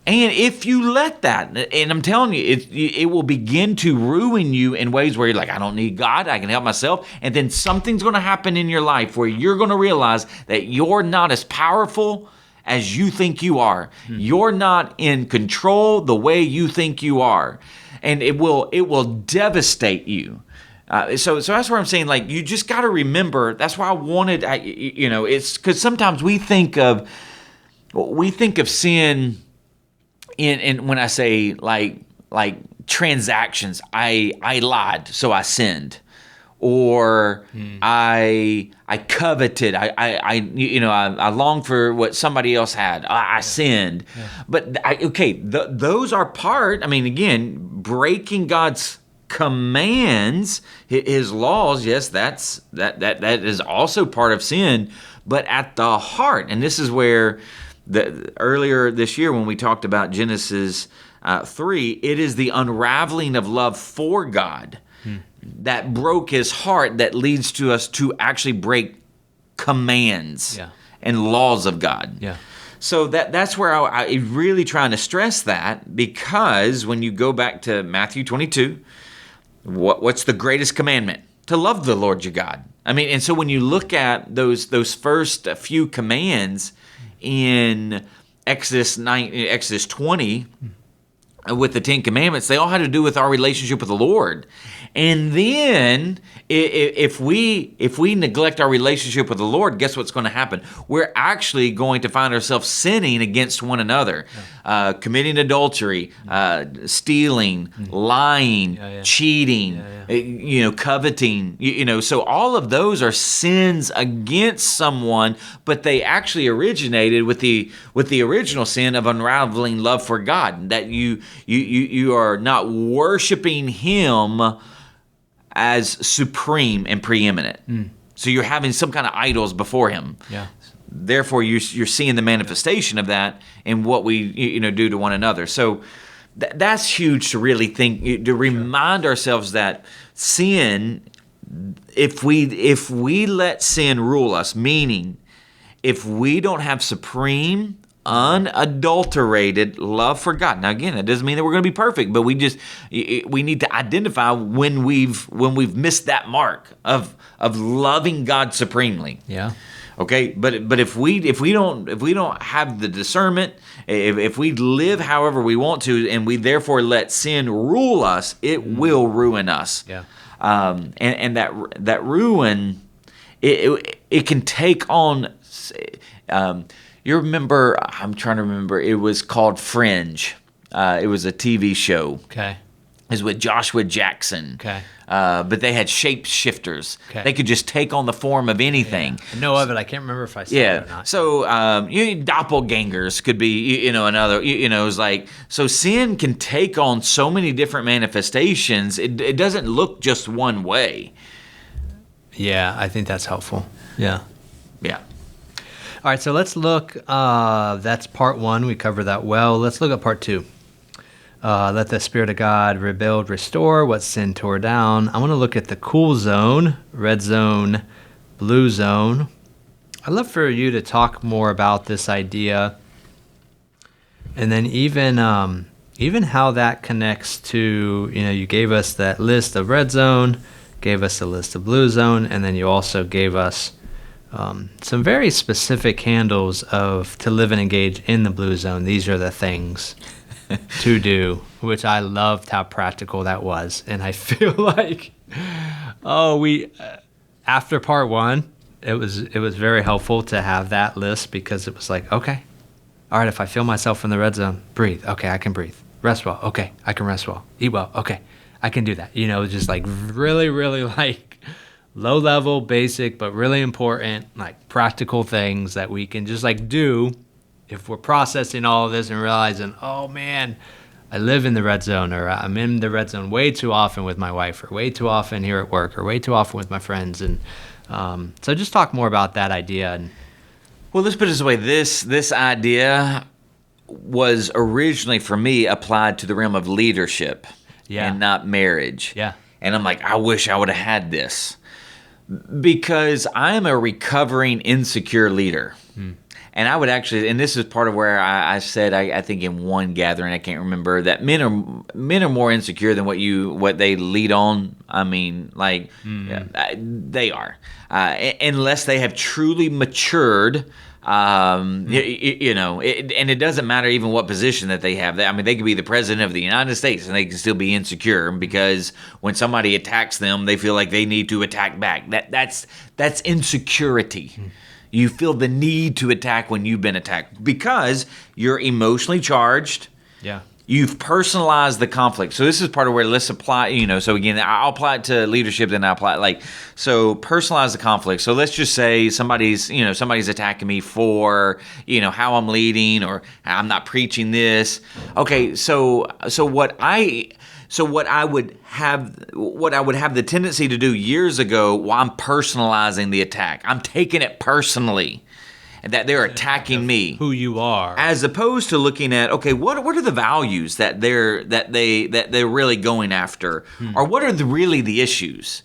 And if you let that, and I'm telling you, it will begin to ruin you in ways where you're like, I don't need God, I can help myself. And then something's going to happen in your life where you're going to realize that you're not as powerful as you think you are. You're not in control the way you think you are. And it will devastate you. So that's where I'm saying, like, you just got to remember. That's why I wanted, it's because sometimes we think of sin in when I say like transactions. I lied, so I sinned, or I coveted. I longed for what somebody else had. I sinned. Yeah. But those are part. I mean, again, breaking God's commands, his laws, yes, that is also part of sin, but at the heart, and this is where earlier this year when we talked about Genesis 3, it is the unraveling of love for God that broke his heart that leads to us to actually break commands and laws of God. Yeah. So that's where I really trying to stress that, because when you go back to Matthew 22, what's the greatest commandment? To love the Lord your God. I mean, and so when you look at those first few commands in Exodus 20 with the 10 Commandments, they all had to do with our relationship with the Lord. And then if we neglect our relationship with the Lord, guess what's going to happen? We're actually going to find ourselves sinning against one another, committing adultery, stealing, lying, cheating, coveting. So all of those are sins against someone, but they actually originated with the original sin of unraveling love for God. That you are not worshiping Him as supreme and preeminent. So you're having some kind of idols before Him. Yeah. Therefore, you're seeing the manifestation of that in what we do to one another. So that's huge to really think, to remind ourselves that sin, if we let sin rule us, meaning if we don't have supreme, unadulterated love for God. Now again, that doesn't mean that we're going to be perfect, but we need to identify when we've missed that mark of loving God supremely. Yeah. Okay, but if we don't have the discernment, if we live however we want to, and we therefore let sin rule us, it will ruin us. Yeah. And that ruin, it can take on. You remember? I'm trying to remember. It was called Fringe. It was a TV show. Okay. It was with Joshua Jackson. Okay. But they had shapeshifters. Okay. They could just take on the form of anything. Yeah. I know of it. I can't remember if I saw it or not. So doppelgangers could be, another. It was like, so sin can take on so many different manifestations. It doesn't look just one way. Yeah, I think that's helpful. Yeah. Yeah. All right, so let's look. That's part one. We covered that well. Let's look at part two. Let the Spirit of God rebuild, restore what sin tore down. I want to look at the cool zone, red zone, blue zone. I'd love for you to talk more about this idea, and then even how that connects to, you gave us that list of red zone, gave us a list of blue zone, and then you also gave us some very specific handles to live and engage in the blue zone. These are the things to do, which I loved how practical that was. And I feel like, after part one, it was very helpful to have that list, because it was like, okay, all right, if I feel myself in the red zone, breathe. Okay, I can breathe. Rest well. Okay, I can rest well. Eat well. Okay, I can do that. Just like really, really like low level, basic, but really important, like practical things that we can just like do if we're processing all of this and realizing, oh man, I live in the red zone, or I'm in the red zone way too often with my wife, or way too often here at work, or way too often with my friends. And so just talk more about that idea. Well, let's put it this way. This idea was originally, for me, applied to the realm of leadership and not marriage. Yeah. And I'm like, I wish I would have had this. Because I am a recovering insecure leader. And I would actually, and this is part of where I said, I think in one gathering, I can't remember, that men are more insecure than what they lead on. I mean, like, they are. Unless they have truly matured, and it doesn't matter even what position that they have. I mean, they could be the president of the United States and they can still be insecure, because when somebody attacks them, they feel like they need to attack back. That's insecurity. You feel the need to attack when you've been attacked because you're emotionally charged. Yeah. You've personalized the conflict. So this is part of where let's apply, so again, I'll apply it to leadership, then I apply it so personalize the conflict. So let's just say somebody's attacking me for, how I'm leading, or I'm not preaching this. Okay, so So what I would have the tendency to do years ago, well, I'm personalizing the attack. I'm taking it personally, and that they're attacking me, who you are, as opposed to looking at, okay, what are the values that they're really going after, or what are really the issues?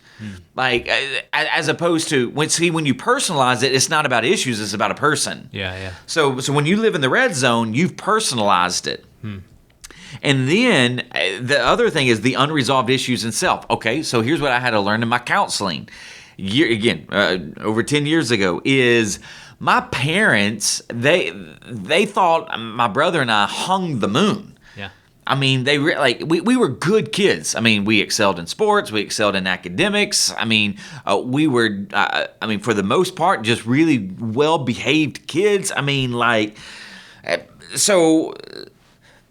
Like, as opposed to when you personalize it, it's not about issues, it's about a person. Yeah. So when you live in the red zone, you've personalized it. And then the other thing is the unresolved issues in self. Okay, so here's what I had to learn in my counseling. Over 10 years ago, is my parents, they thought my brother and I hung the moon. Yeah. I mean, we were good kids. I mean, we excelled in sports, we excelled in academics. I mean, we were, for the most part, just really well-behaved kids. I mean,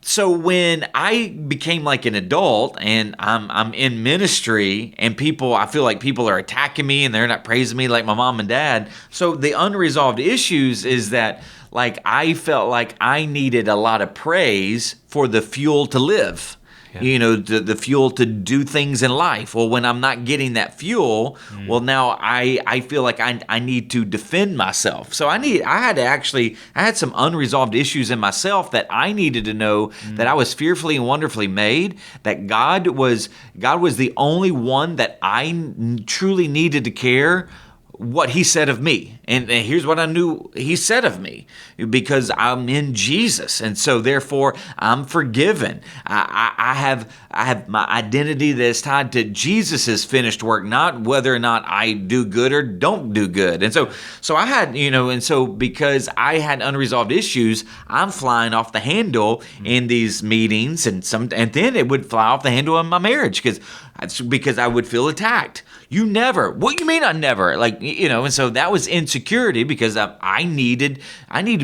So when I became like an adult and I'm in ministry and I feel like people are attacking me and they're not praising me like my mom and dad. So the unresolved issues is that, like, I felt like I needed a lot of praise for the fuel to live. Yeah. The fuel to do things in life. Well, when I'm not getting that fuel, well, now I feel like I need to defend myself. So I had some unresolved issues in myself that I needed to know that I was fearfully and wonderfully made, that God was the only one that I truly needed to care what he said of me. And here's what I knew he said of me, because I'm in Jesus. And so therefore I'm forgiven. I have my identity that is tied to Jesus' finished work, not whether or not I do good or don't do good. And so I had, because I had unresolved issues, I'm flying off the handle in these meetings, and then it would fly off the handle in my marriage because I would feel attacked. You never. What you mean I never? And so that was insecurity, because I needed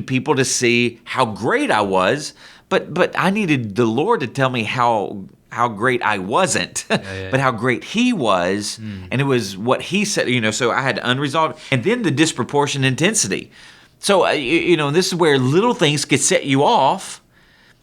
people to see how great I was, but I needed the Lord to tell me how great I wasn't, but how great he was, and it was what he said, so I had unresolved, and then the disproportionate intensity. So, this is where little things could set you off.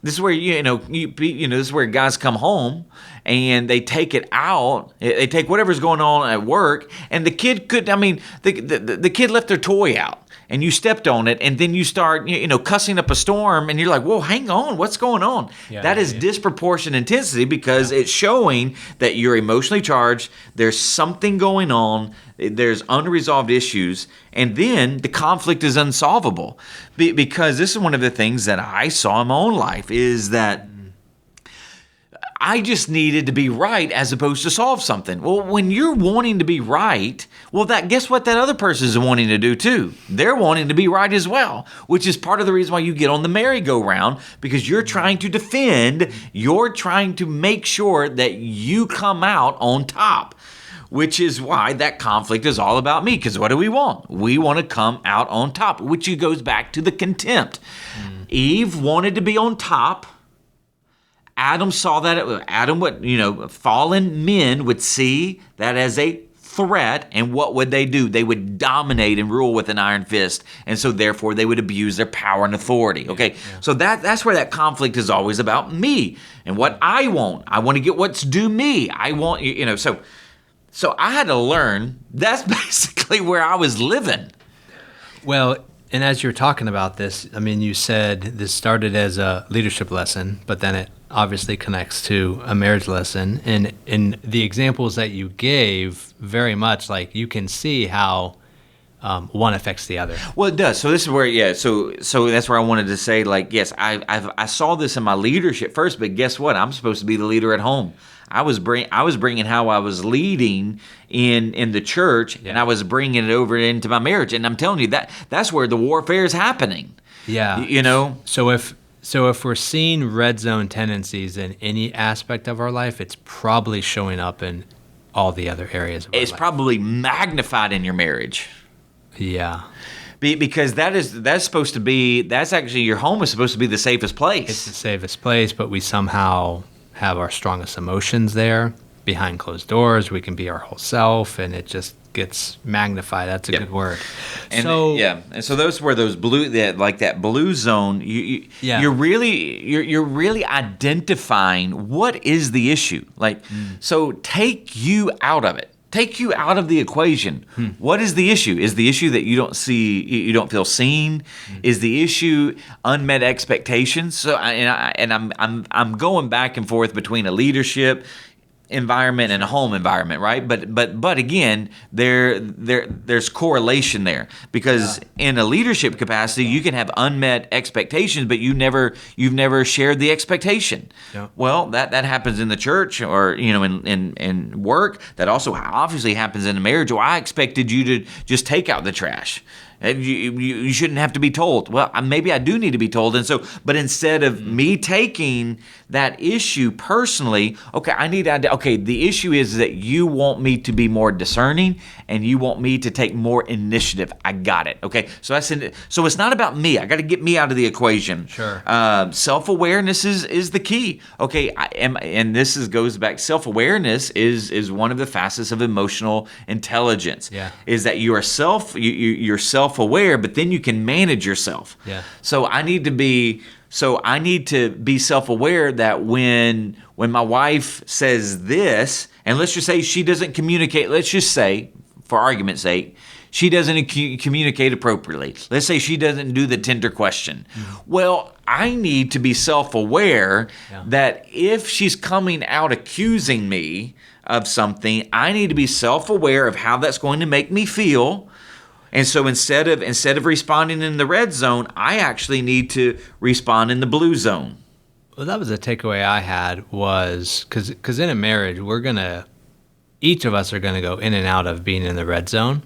This is where, this is where guys come home and they take it out. They take whatever's going on at work, and the kid the kid left their toy out, and you stepped on it, and then you start, cussing up a storm, and you're like, whoa, hang on, what's going on? That is disproportionate intensity, because it's showing that you're emotionally charged. There's something going on. There's unresolved issues, and then the conflict is unsolvable, because this is one of the things that I saw in my own life, is that I just needed to be right as opposed to solve something. Well, when you're wanting to be right, guess what that other person is wanting to do too? They're wanting to be right as well, which is part of the reason why you get on the merry-go-round, because you're trying to defend, you're trying to make sure that you come out on top, which is why that conflict is all about me. Because what do we want? We want to come out on top, which goes back to the contempt. Eve wanted to be on top. Adam saw that. Fallen men would see that as a threat, and what would they do? They would dominate and rule with an iron fist, and so therefore they would abuse their power and authority. Okay, so that's where that conflict is always about me and what I want. I want to get what's due me. I want, So I had to learn. That's basically where I was living. Well, and as you're talking about this, you said this started as a leadership lesson, but then it obviously connects to a marriage lesson. And in the examples that you gave, very much like you can see how one affects the other. Well, it does. So this is where, so that's where I wanted to say, yes, I saw this in my leadership first, but guess what? I'm supposed to be the leader at home. I was bringing how I was leading in the church, and I was bringing it over into my marriage. And I'm telling you that's where the warfare is happening. Yeah. So if we're seeing red zone tendencies in any aspect of our life, it's probably showing up in all the other areas of our life. It's probably magnified in your marriage. Yeah. Because that's supposed to be, that's actually, your home is supposed to be the safest place. It's the safest place, but we somehow have our strongest emotions there. behind closed doors. We can be our whole self, and it just gets magnified. That's a good word. And so those were those blue, that blue zone. You're really identifying what is the issue. So take you out of it. Take you out of the equation. What is the issue? Is the issue that you don't see, you don't feel seen? Is the issue unmet expectations? So, I'm going back and forth between a leadership environment and a home environment, right? But again, there's correlation there, because in a leadership capacity, you can have unmet expectations, but you've never shared the expectation. Yeah. Well, that happens in the church, or in work. That also obviously happens in a marriage. Well, I expected you to just take out the trash. You shouldn't have to be told. Well, maybe I do need to be told. And so, but instead of me taking that issue personally, the issue is that you want me to be more discerning and you want me to take more initiative. I got it. Okay. So it's not about me. I got to get me out of the equation. Sure. Self-awareness is the key. Okay. Goes back. Self-awareness is one of the facets of emotional intelligence. Yeah. Is that you're self-aware, but then you can manage yourself. Yeah. So I need to be self-aware that when my wife says this, and let's just say she doesn't communicate, let's just say, for argument's sake, she doesn't communicate appropriately. Let's say she doesn't do the tender question. Well, I need to be self-aware that if she's coming out accusing me of something, I need to be self-aware of how that's going to make me feel. And so instead of responding in the red zone, I actually need to respond in the blue zone. Well, that was a takeaway I had, was because in a marriage, each of us are going to go in and out of being in the red zone.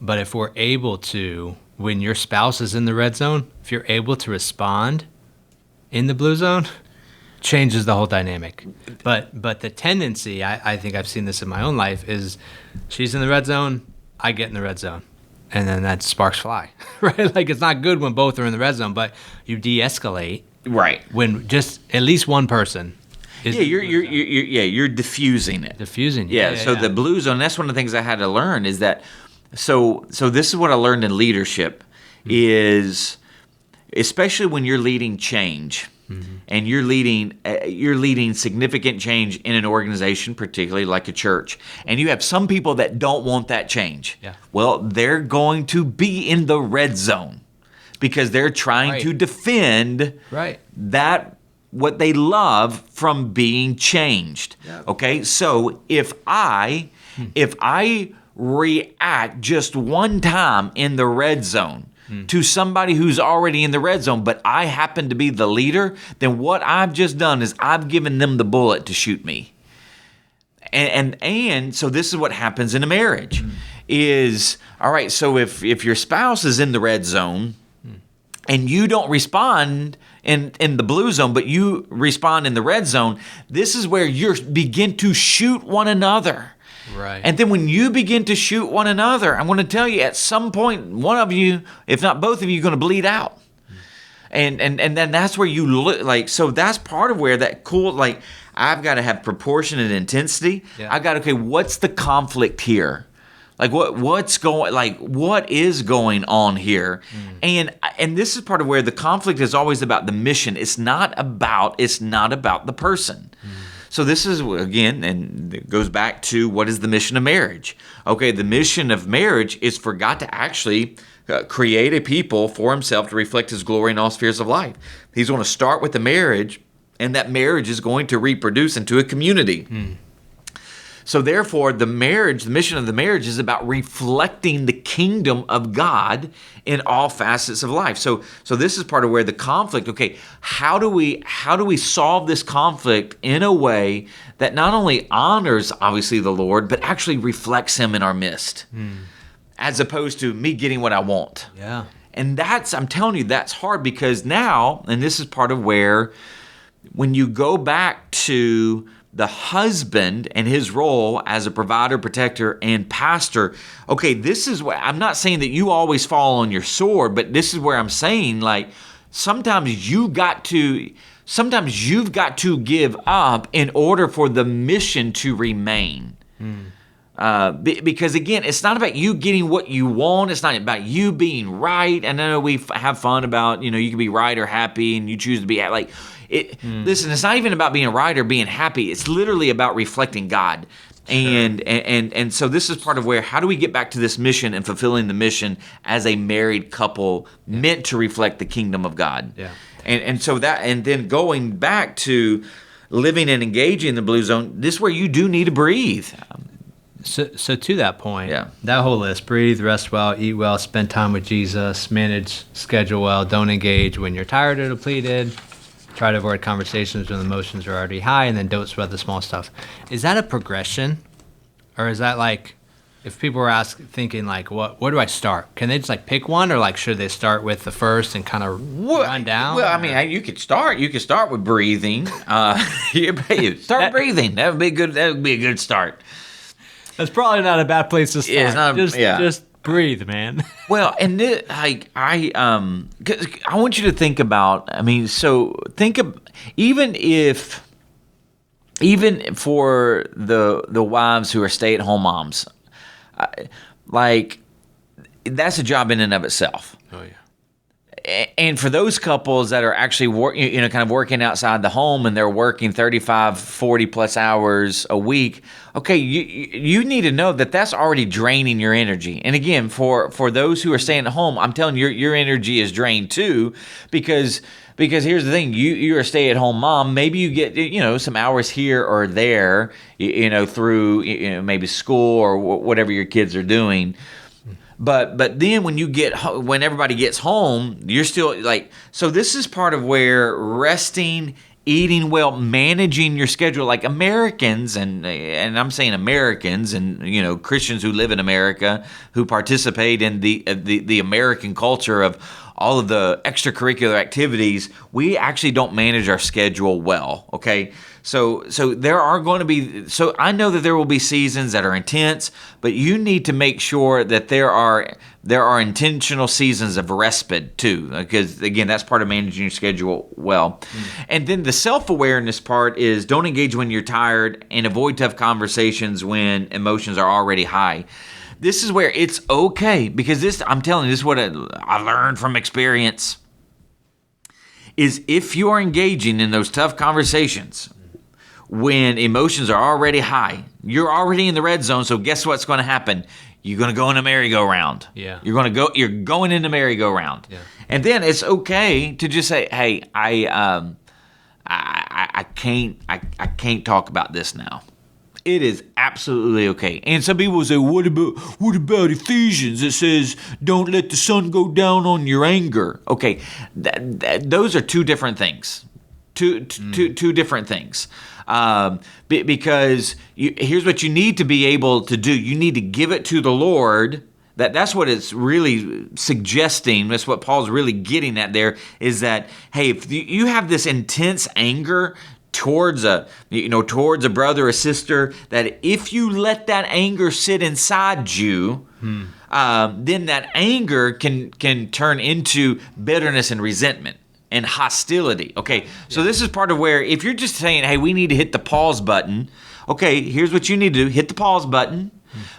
But if we're able to, when your spouse is in the red zone, if you're able to respond in the blue zone, changes the whole dynamic. But the tendency, I think I've seen this in my own life, is she's in the red zone, I get in the red zone. And then that sparks fly, right? Like, it's not good when both are in the red zone, but you de-escalate, right? When just at least one person is. You're diffusing it. The blue zone. That's one of the things I had to learn, is that. So this is what I learned in leadership, is especially when you're leading change. And you're leading significant change in an organization, particularly like a church, and you have some people that don't want that change. Yeah. Well, they're going to be in the red zone because they're trying to defend that what they love from being changed. Yep. Okay, so if I react just one time in the red zone to somebody who's already in the red zone, but I happen to be the leader, then what I've just done is I've given them the bullet to shoot me. And so this is what happens in a marriage is, all right, so if your spouse is in the red zone and you don't respond in the blue zone, but you respond in the red zone, this is where you begin to shoot one another. Right. And then when you begin to shoot one another, I'm going to tell you, at some point, one of you, if not both of you, are going to bleed out. And then that's where you look so that's part of where that I've got to have proportionate intensity. Yeah. I got, what's the conflict here? Like what is going on here? And this is part of where the conflict is always about the mission. It's not about the person. So this is, again, and it goes back to, what is the mission of marriage? Okay, the mission of marriage is for God to actually create a people for himself to reflect his glory in all spheres of life. He's going to start with the marriage, and that marriage is going to reproduce into a community. So therefore, the mission of the marriage is about reflecting the kingdom of God in all facets of life. So this is part of where the conflict, how do we solve this conflict in a way that not only honors, obviously, the Lord, but actually reflects him in our midst, as opposed to me getting what I want. Yeah. And I'm telling you, that's hard, because now, and this is part of where, when you go back to the husband and his role as a provider, protector, and pastor. This is where I'm not saying that you always fall on your sword, but this is where I'm saying, sometimes you got to sometimes you've got to give up in order for the mission to remain. Because again, it's not about you getting what you want. It's not about you being right. And I know we have fun about, you can be right or happy, and you choose to be like it. Listen, it's not even about being right or being happy. It's literally about reflecting God. Sure. And so this is part of where, how do we get back to this mission and fulfilling the mission as a married couple meant to reflect the kingdom of God? Yeah. And so that, and then going back to living and engaging in the blue zone, this is where you do need to breathe. So to that point, that whole list: breathe, rest well, eat well, spend time with Jesus, manage schedule well, don't engage when you're tired or depleted, try to avoid conversations when emotions are already high, and then don't sweat the small stuff. Is that a progression? Or is that like, if people were thinking like, where do I start? Can they just like pick one, or like should they start with the first and kind of run down? Well, I mean, you could start with breathing. Start breathing. That would be good. That would be a good start. That's probably not a bad place to start. Yeah, it's not, just breathe, man. Well, and I want you to think about. I mean, so think of even for the wives who are stay-at-home moms, like that's a job in and of itself. Oh yeah. And for those couples that are actually kind of working outside the home, and they're working 35, 40 plus hours a week, okay, you need to know that that's already draining your energy. And again, for those who are staying at home, I'm telling you, your energy is drained too, because here's the thing, you're a stay-at-home mom. Maybe you get some hours here or there, through maybe school or whatever your kids are doing. But then when everybody gets home, you're still like, so this is part of where resting, eating well, managing your schedule, like Americans, and I'm saying Americans and Christians who live in America, who participate in the American culture of all of the extracurricular activities, we actually don't manage our schedule well, okay? So there are going to be, so I know that there will be seasons that are intense, but you need to make sure that there are intentional seasons of respite too, because again, that's part of managing your schedule well. And then the self-awareness part is, don't engage when you're tired and avoid tough conversations when emotions are already high. This is where it's okay, because I'm telling you, this is what I learned from experience, is if you are engaging in those tough conversations when emotions are already high, you're already in the red zone, so guess what's going to happen? You're going to go in a merry-go-round. Yeah. You're going in a merry-go-round. Yeah. And then it's okay to just say, hey, I can't talk about this now. It is absolutely okay. And some people will say, what about Ephesians? It says, don't let the sun go down on your anger. Okay, those are two different things. Two different things. Because here's what you need to be able to do. You need to give it to the Lord. That's what it's really suggesting. That's what Paul's really getting at there, is that, hey, if you have this intense anger towards a brother or sister, that if you let that anger sit inside you, then that anger can turn into bitterness and resentment and hostility. Okay, so this is part of where, if you're just saying, hey, we need to hit the pause button, okay, here's what you need to do: hit the pause button.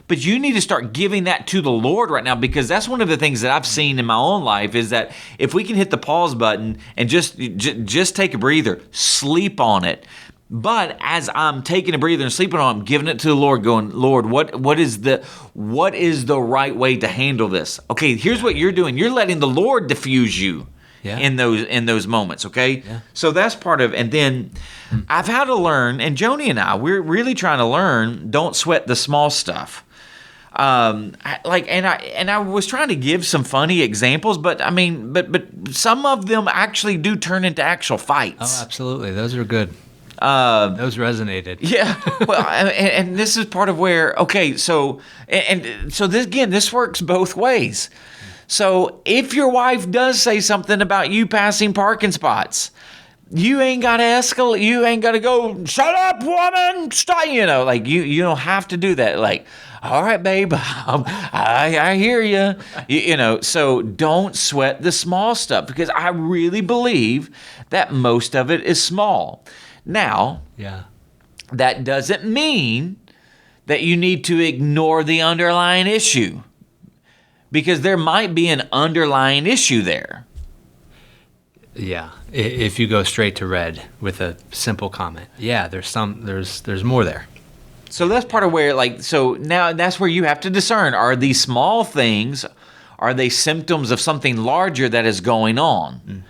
But you need to start giving that to the Lord right now, because that's one of the things that I've seen in my own life, is that if we can hit the pause button and just take a breather, sleep on it. But as I'm taking a breather and sleeping on it, I'm giving it to the Lord, going, Lord, what is the right way to handle this? Okay, here's what you're doing. You're letting the Lord diffuse you. Yeah. In those moments, okay? Yeah. So that's part of, and then I've had to learn, and Joni and I, we're really trying to learn, don't sweat the small stuff. I was trying to give some funny examples, but I mean, but some of them actually do turn into actual fights. Oh, absolutely. Those are good. Those resonated. Yeah. Well, and this is part of where, okay, so this works both ways. So if your wife does say something about you passing parking spots, you ain't got to escalate. You ain't got to go, shut up, woman. Stop. Like you don't have to do that. Like, all right, babe, I hear you. So don't sweat the small stuff, because I really believe that most of it is small. Now, that doesn't mean that you need to ignore the underlying issue, because there might be an underlying issue there. Yeah, if you go straight to red with a simple comment, there's more there. So that's part of where, so now that's where you have to discern: are these small things, are they symptoms of something larger that is going on?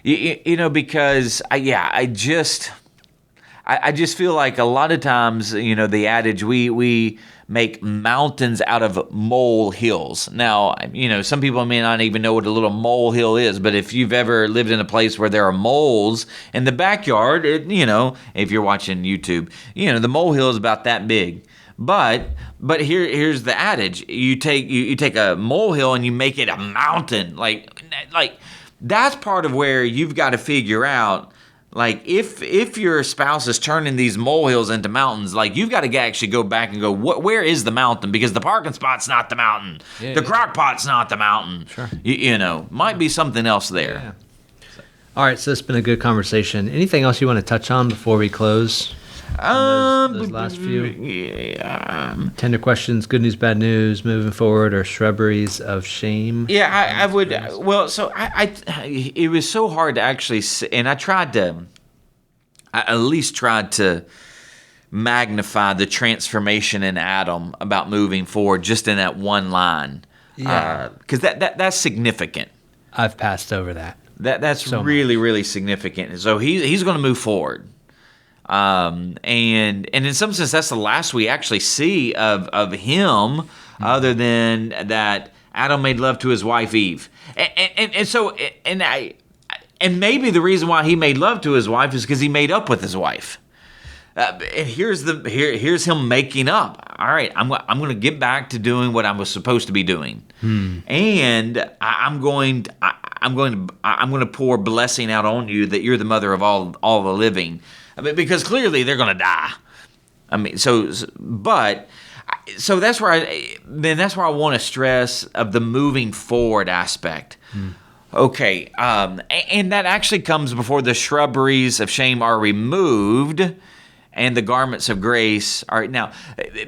Because I just feel like a lot of times, the adage, we make mountains out of mole hills. Now, some people may not even know what a little mole hill is, but if you've ever lived in a place where there are moles in the backyard, if you're watching YouTube, the mole hill is about that big. But here's the adage: you take a mole hill and you make it a mountain. Like that's part of where you've got to figure out. Like, if your spouse is turning these molehills into mountains, like, you've got to actually go back and go, where is the mountain? Because the parking spot's not the mountain. The crock pot's not the mountain. Sure. Might be something else there. Yeah. All right, so it's been a good conversation. Anything else you want to touch on before we close? Those last few? Tender questions, good news, bad news, moving forward, or shrubberies of shame? Yeah, I would. Well, so it was so hard to actually, and I at least tried to magnify the transformation in Adam about moving forward just in that one line. Yeah. Because that's significant. I've passed over that. That's so really, really significant. So he's going to move forward. And in some sense, that's the last we actually see of him, other than that Adam made love to his wife Eve, and maybe the reason why he made love to his wife is because he made up with his wife. And here's him making up. All right, I'm going to get back to doing what I was supposed to be doing, and I'm going to pour blessing out on you that you're the mother of all the living. I mean, because clearly they're going to die. I mean, so that's where I want to stress of the moving forward aspect. Okay, and that actually comes before the shrubberies of shame are removed and the garments of grace are now.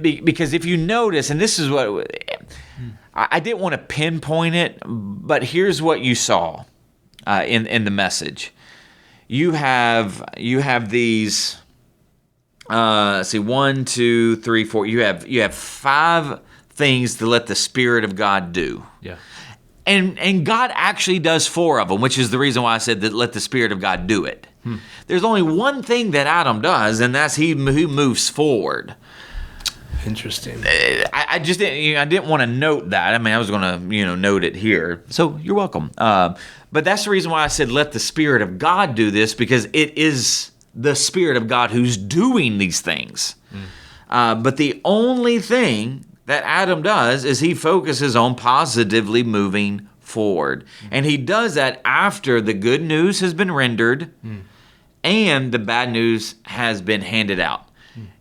Because if you notice, and this is what I didn't want to pinpoint it, but here's what you saw in the message. You have these. See, 1, 2, 3, 4. You have 5 things to let the Spirit of God do. Yeah. And God actually does 4 of them, which is the reason why I said that let the Spirit of God do it. There's only one thing that Adam does, and that's he moves forward. Interesting. I just didn't. I didn't want to note that. I mean, I was going to note it here. So you're welcome. But that's the reason why I said let the Spirit of God do this, because it is the Spirit of God who's doing these things. But the only thing that Adam does is he focuses on positively moving forward. And he does that after the good news has been rendered and the bad news has been handed out.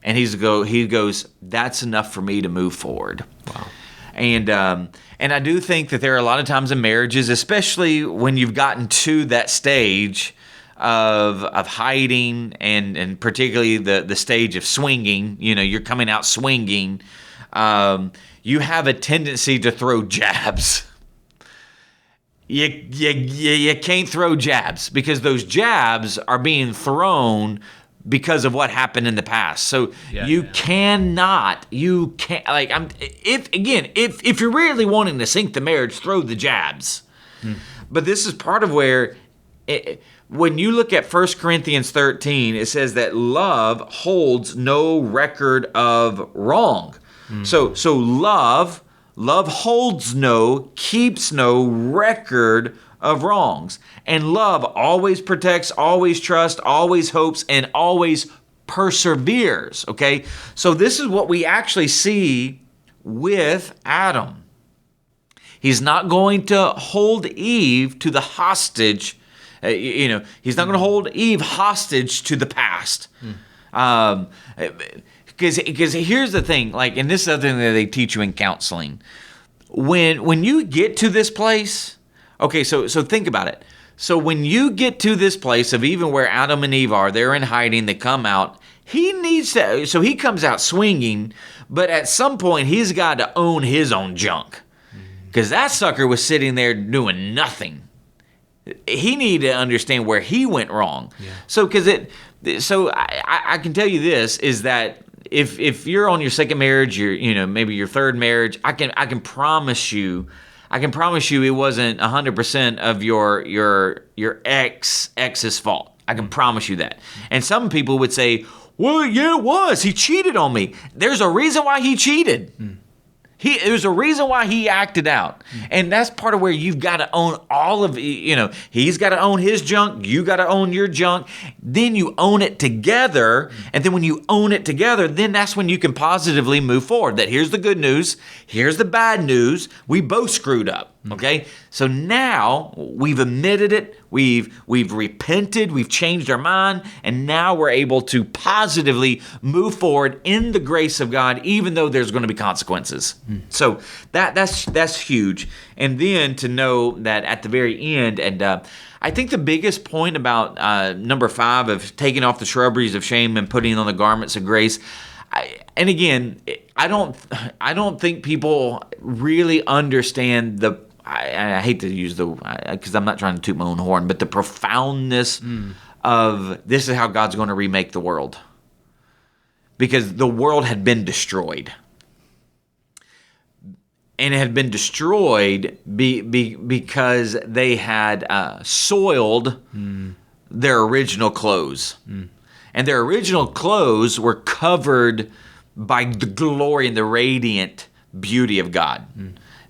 And he goes, that's enough for me to move forward. Wow. And I do think that there are a lot of times in marriages, especially when you've gotten to that stage of hiding and particularly the stage of swinging, you're coming out swinging, you have a tendency to throw jabs. You can't throw jabs because those jabs are being thrown because of what happened in the past. So if you're really wanting to sink the marriage, throw the jabs. But this is part of where, when you look at 1 Corinthians 13, it says that love holds no record of wrong. So love keeps no record of wrongs. And love always protects, always trusts, always hopes, and always perseveres. Okay? So this is what we actually see with Adam. He's not going to hold Eve to the hostage He's not going to hold Eve hostage to the past. Because here's the thing, like, and this is the other thing that they teach you in counseling. When you get to this place, okay, so think about it. So when you get to this place of even where Adam and Eve are, they're in hiding, they come out, he needs to, so he comes out swinging, but at some point he's got to own his own junk. Because that sucker was sitting there doing nothing. He needed to understand where he went wrong. Yeah. So I can tell you this, is that if you're on your second marriage, maybe your third marriage, I can promise you it wasn't 100% of your ex's fault. I can promise you that. And some people would say, well, yeah, it was. He cheated on me. There's a reason why he cheated. There's a reason why he acted out. And that's part of where you've got to own all of, he's got to own his junk. You got to own your junk. Then you own it together. And then when you own it together, then that's when you can positively move forward. That here's the good news. Here's the bad news. We both screwed up. Okay. So now we've admitted it. We've repented. We've changed our mind. And now we're able to positively move forward in the grace of God, even though there's going to be consequences. So that's huge. And then to know that at the very end, and I think the biggest point about number 5 of taking off the shrubberies of shame and putting on the garments of grace, and again, I don't think people really understand I hate to use because I'm not trying to toot my own horn, but the profoundness of this is how God's going to remake the world. Because the world had been destroyed. And it had been destroyed because they had soiled their original clothes. And their original clothes were covered by the glory and the radiant beauty of God.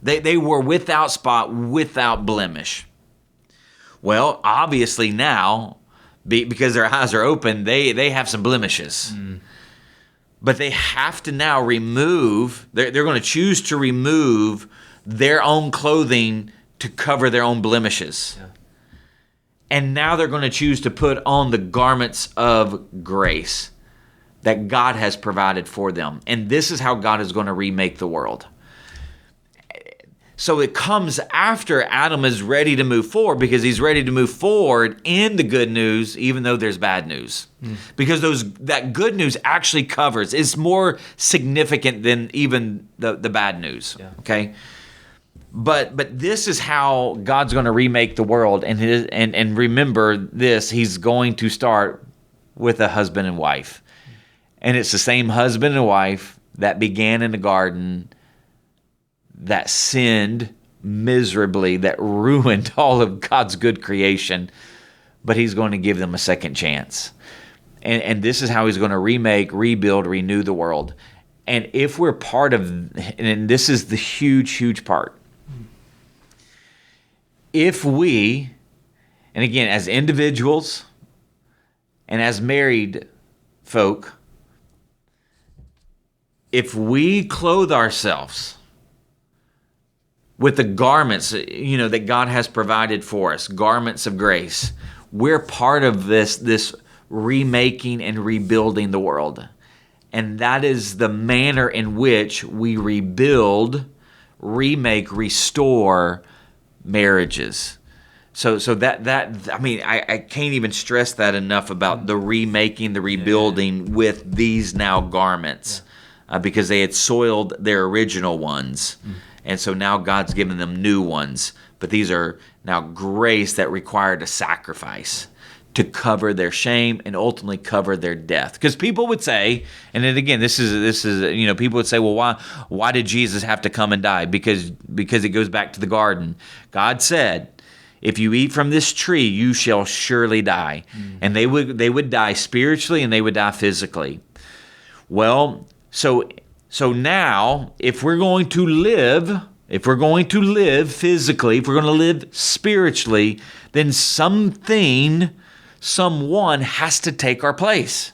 They were without spot, without blemish. Well, obviously now, because their eyes are open, they have some blemishes. But they have to now remove, they're going to choose to remove their own clothing to cover their own blemishes. Yeah. And now they're going to choose to put on the garments of grace that God has provided for them. And this is how God is going to remake the world. So it comes after Adam is ready to move forward, because he's ready to move forward in the good news, even though there's bad news. Because that good news actually covers, it's more significant than even the bad news. Yeah. Okay? But this is how God's going to remake the world. And remember this, he's going to start with a husband and wife. And it's the same husband and wife that began in the garden, that sinned miserably, that ruined all of God's good creation, but he's going to give them a second chance. And this is how he's going to remake, rebuild, renew the world. And if we're part of, and this is the huge, huge part, if we, and again, as individuals and as married folk, if we clothe ourselves with the garments, that God has provided for us, garments of grace, we're part of this remaking and rebuilding the world. And that is the manner in which we rebuild, remake, restore marriages. So I can't even stress that enough about the remaking, the rebuilding with these now garments, because they had soiled their original ones. And so now God's given them new ones. But these are now grace that required a sacrifice to cover their shame and ultimately cover their death. Because people would say, and then again, this is people would say, well, why did Jesus have to come and die? Because it goes back to the garden. God said, if you eat from this tree, you shall surely die. And they would die spiritually and they would die physically. Well, So now, if we're going to live physically, if we're going to live spiritually, then someone has to take our place.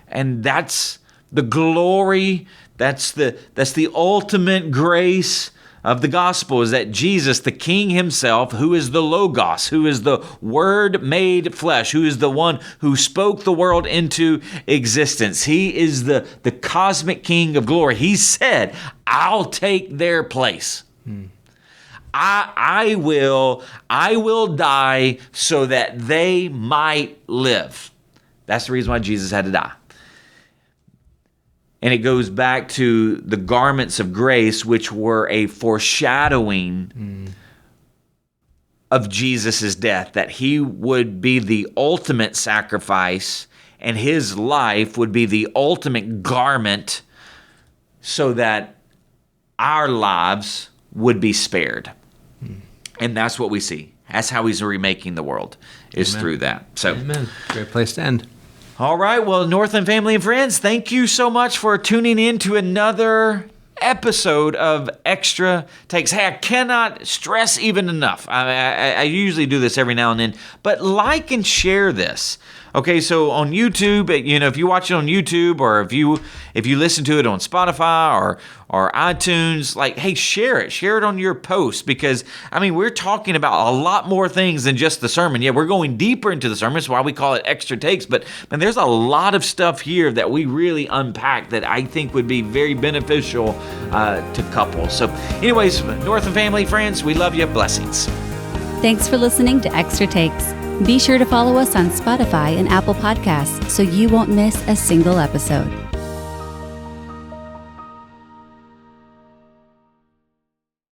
And that's the glory, that's the ultimate grace of the gospel is that Jesus, the King himself, who is the Logos, who is the Word made flesh, who is the one who spoke the world into existence. He is the cosmic King of glory. He said, I'll take their place. I will die so that they might live. That's the reason why Jesus had to die. And it goes back to the garments of grace, which were a foreshadowing of Jesus' death, that he would be the ultimate sacrifice and his life would be the ultimate garment so that our lives would be spared. And that's what we see. That's how he's remaking the world, is Amen. through that. So, Amen. Great place to end. all right. Well, Northland family and friends, thank you so much for tuning in to another episode of Extra Takes. Hey, I cannot stress even enough. I usually do this every now and then, but like and share this. Okay, so on YouTube, if you watch it on YouTube, or if you listen to it on Spotify or iTunes, hey, share it on your post, because we're talking about a lot more things than just the sermon. Yeah, we're going deeper into the sermon. That's why we call it Extra Takes. But man, there's a lot of stuff here that we really unpack that I think would be very beneficial to couples. So, anyways, Northland family, friends, we love you. Blessings. Thanks for listening to Extra Takes. Be sure to follow us on Spotify and Apple Podcasts so you won't miss a single episode.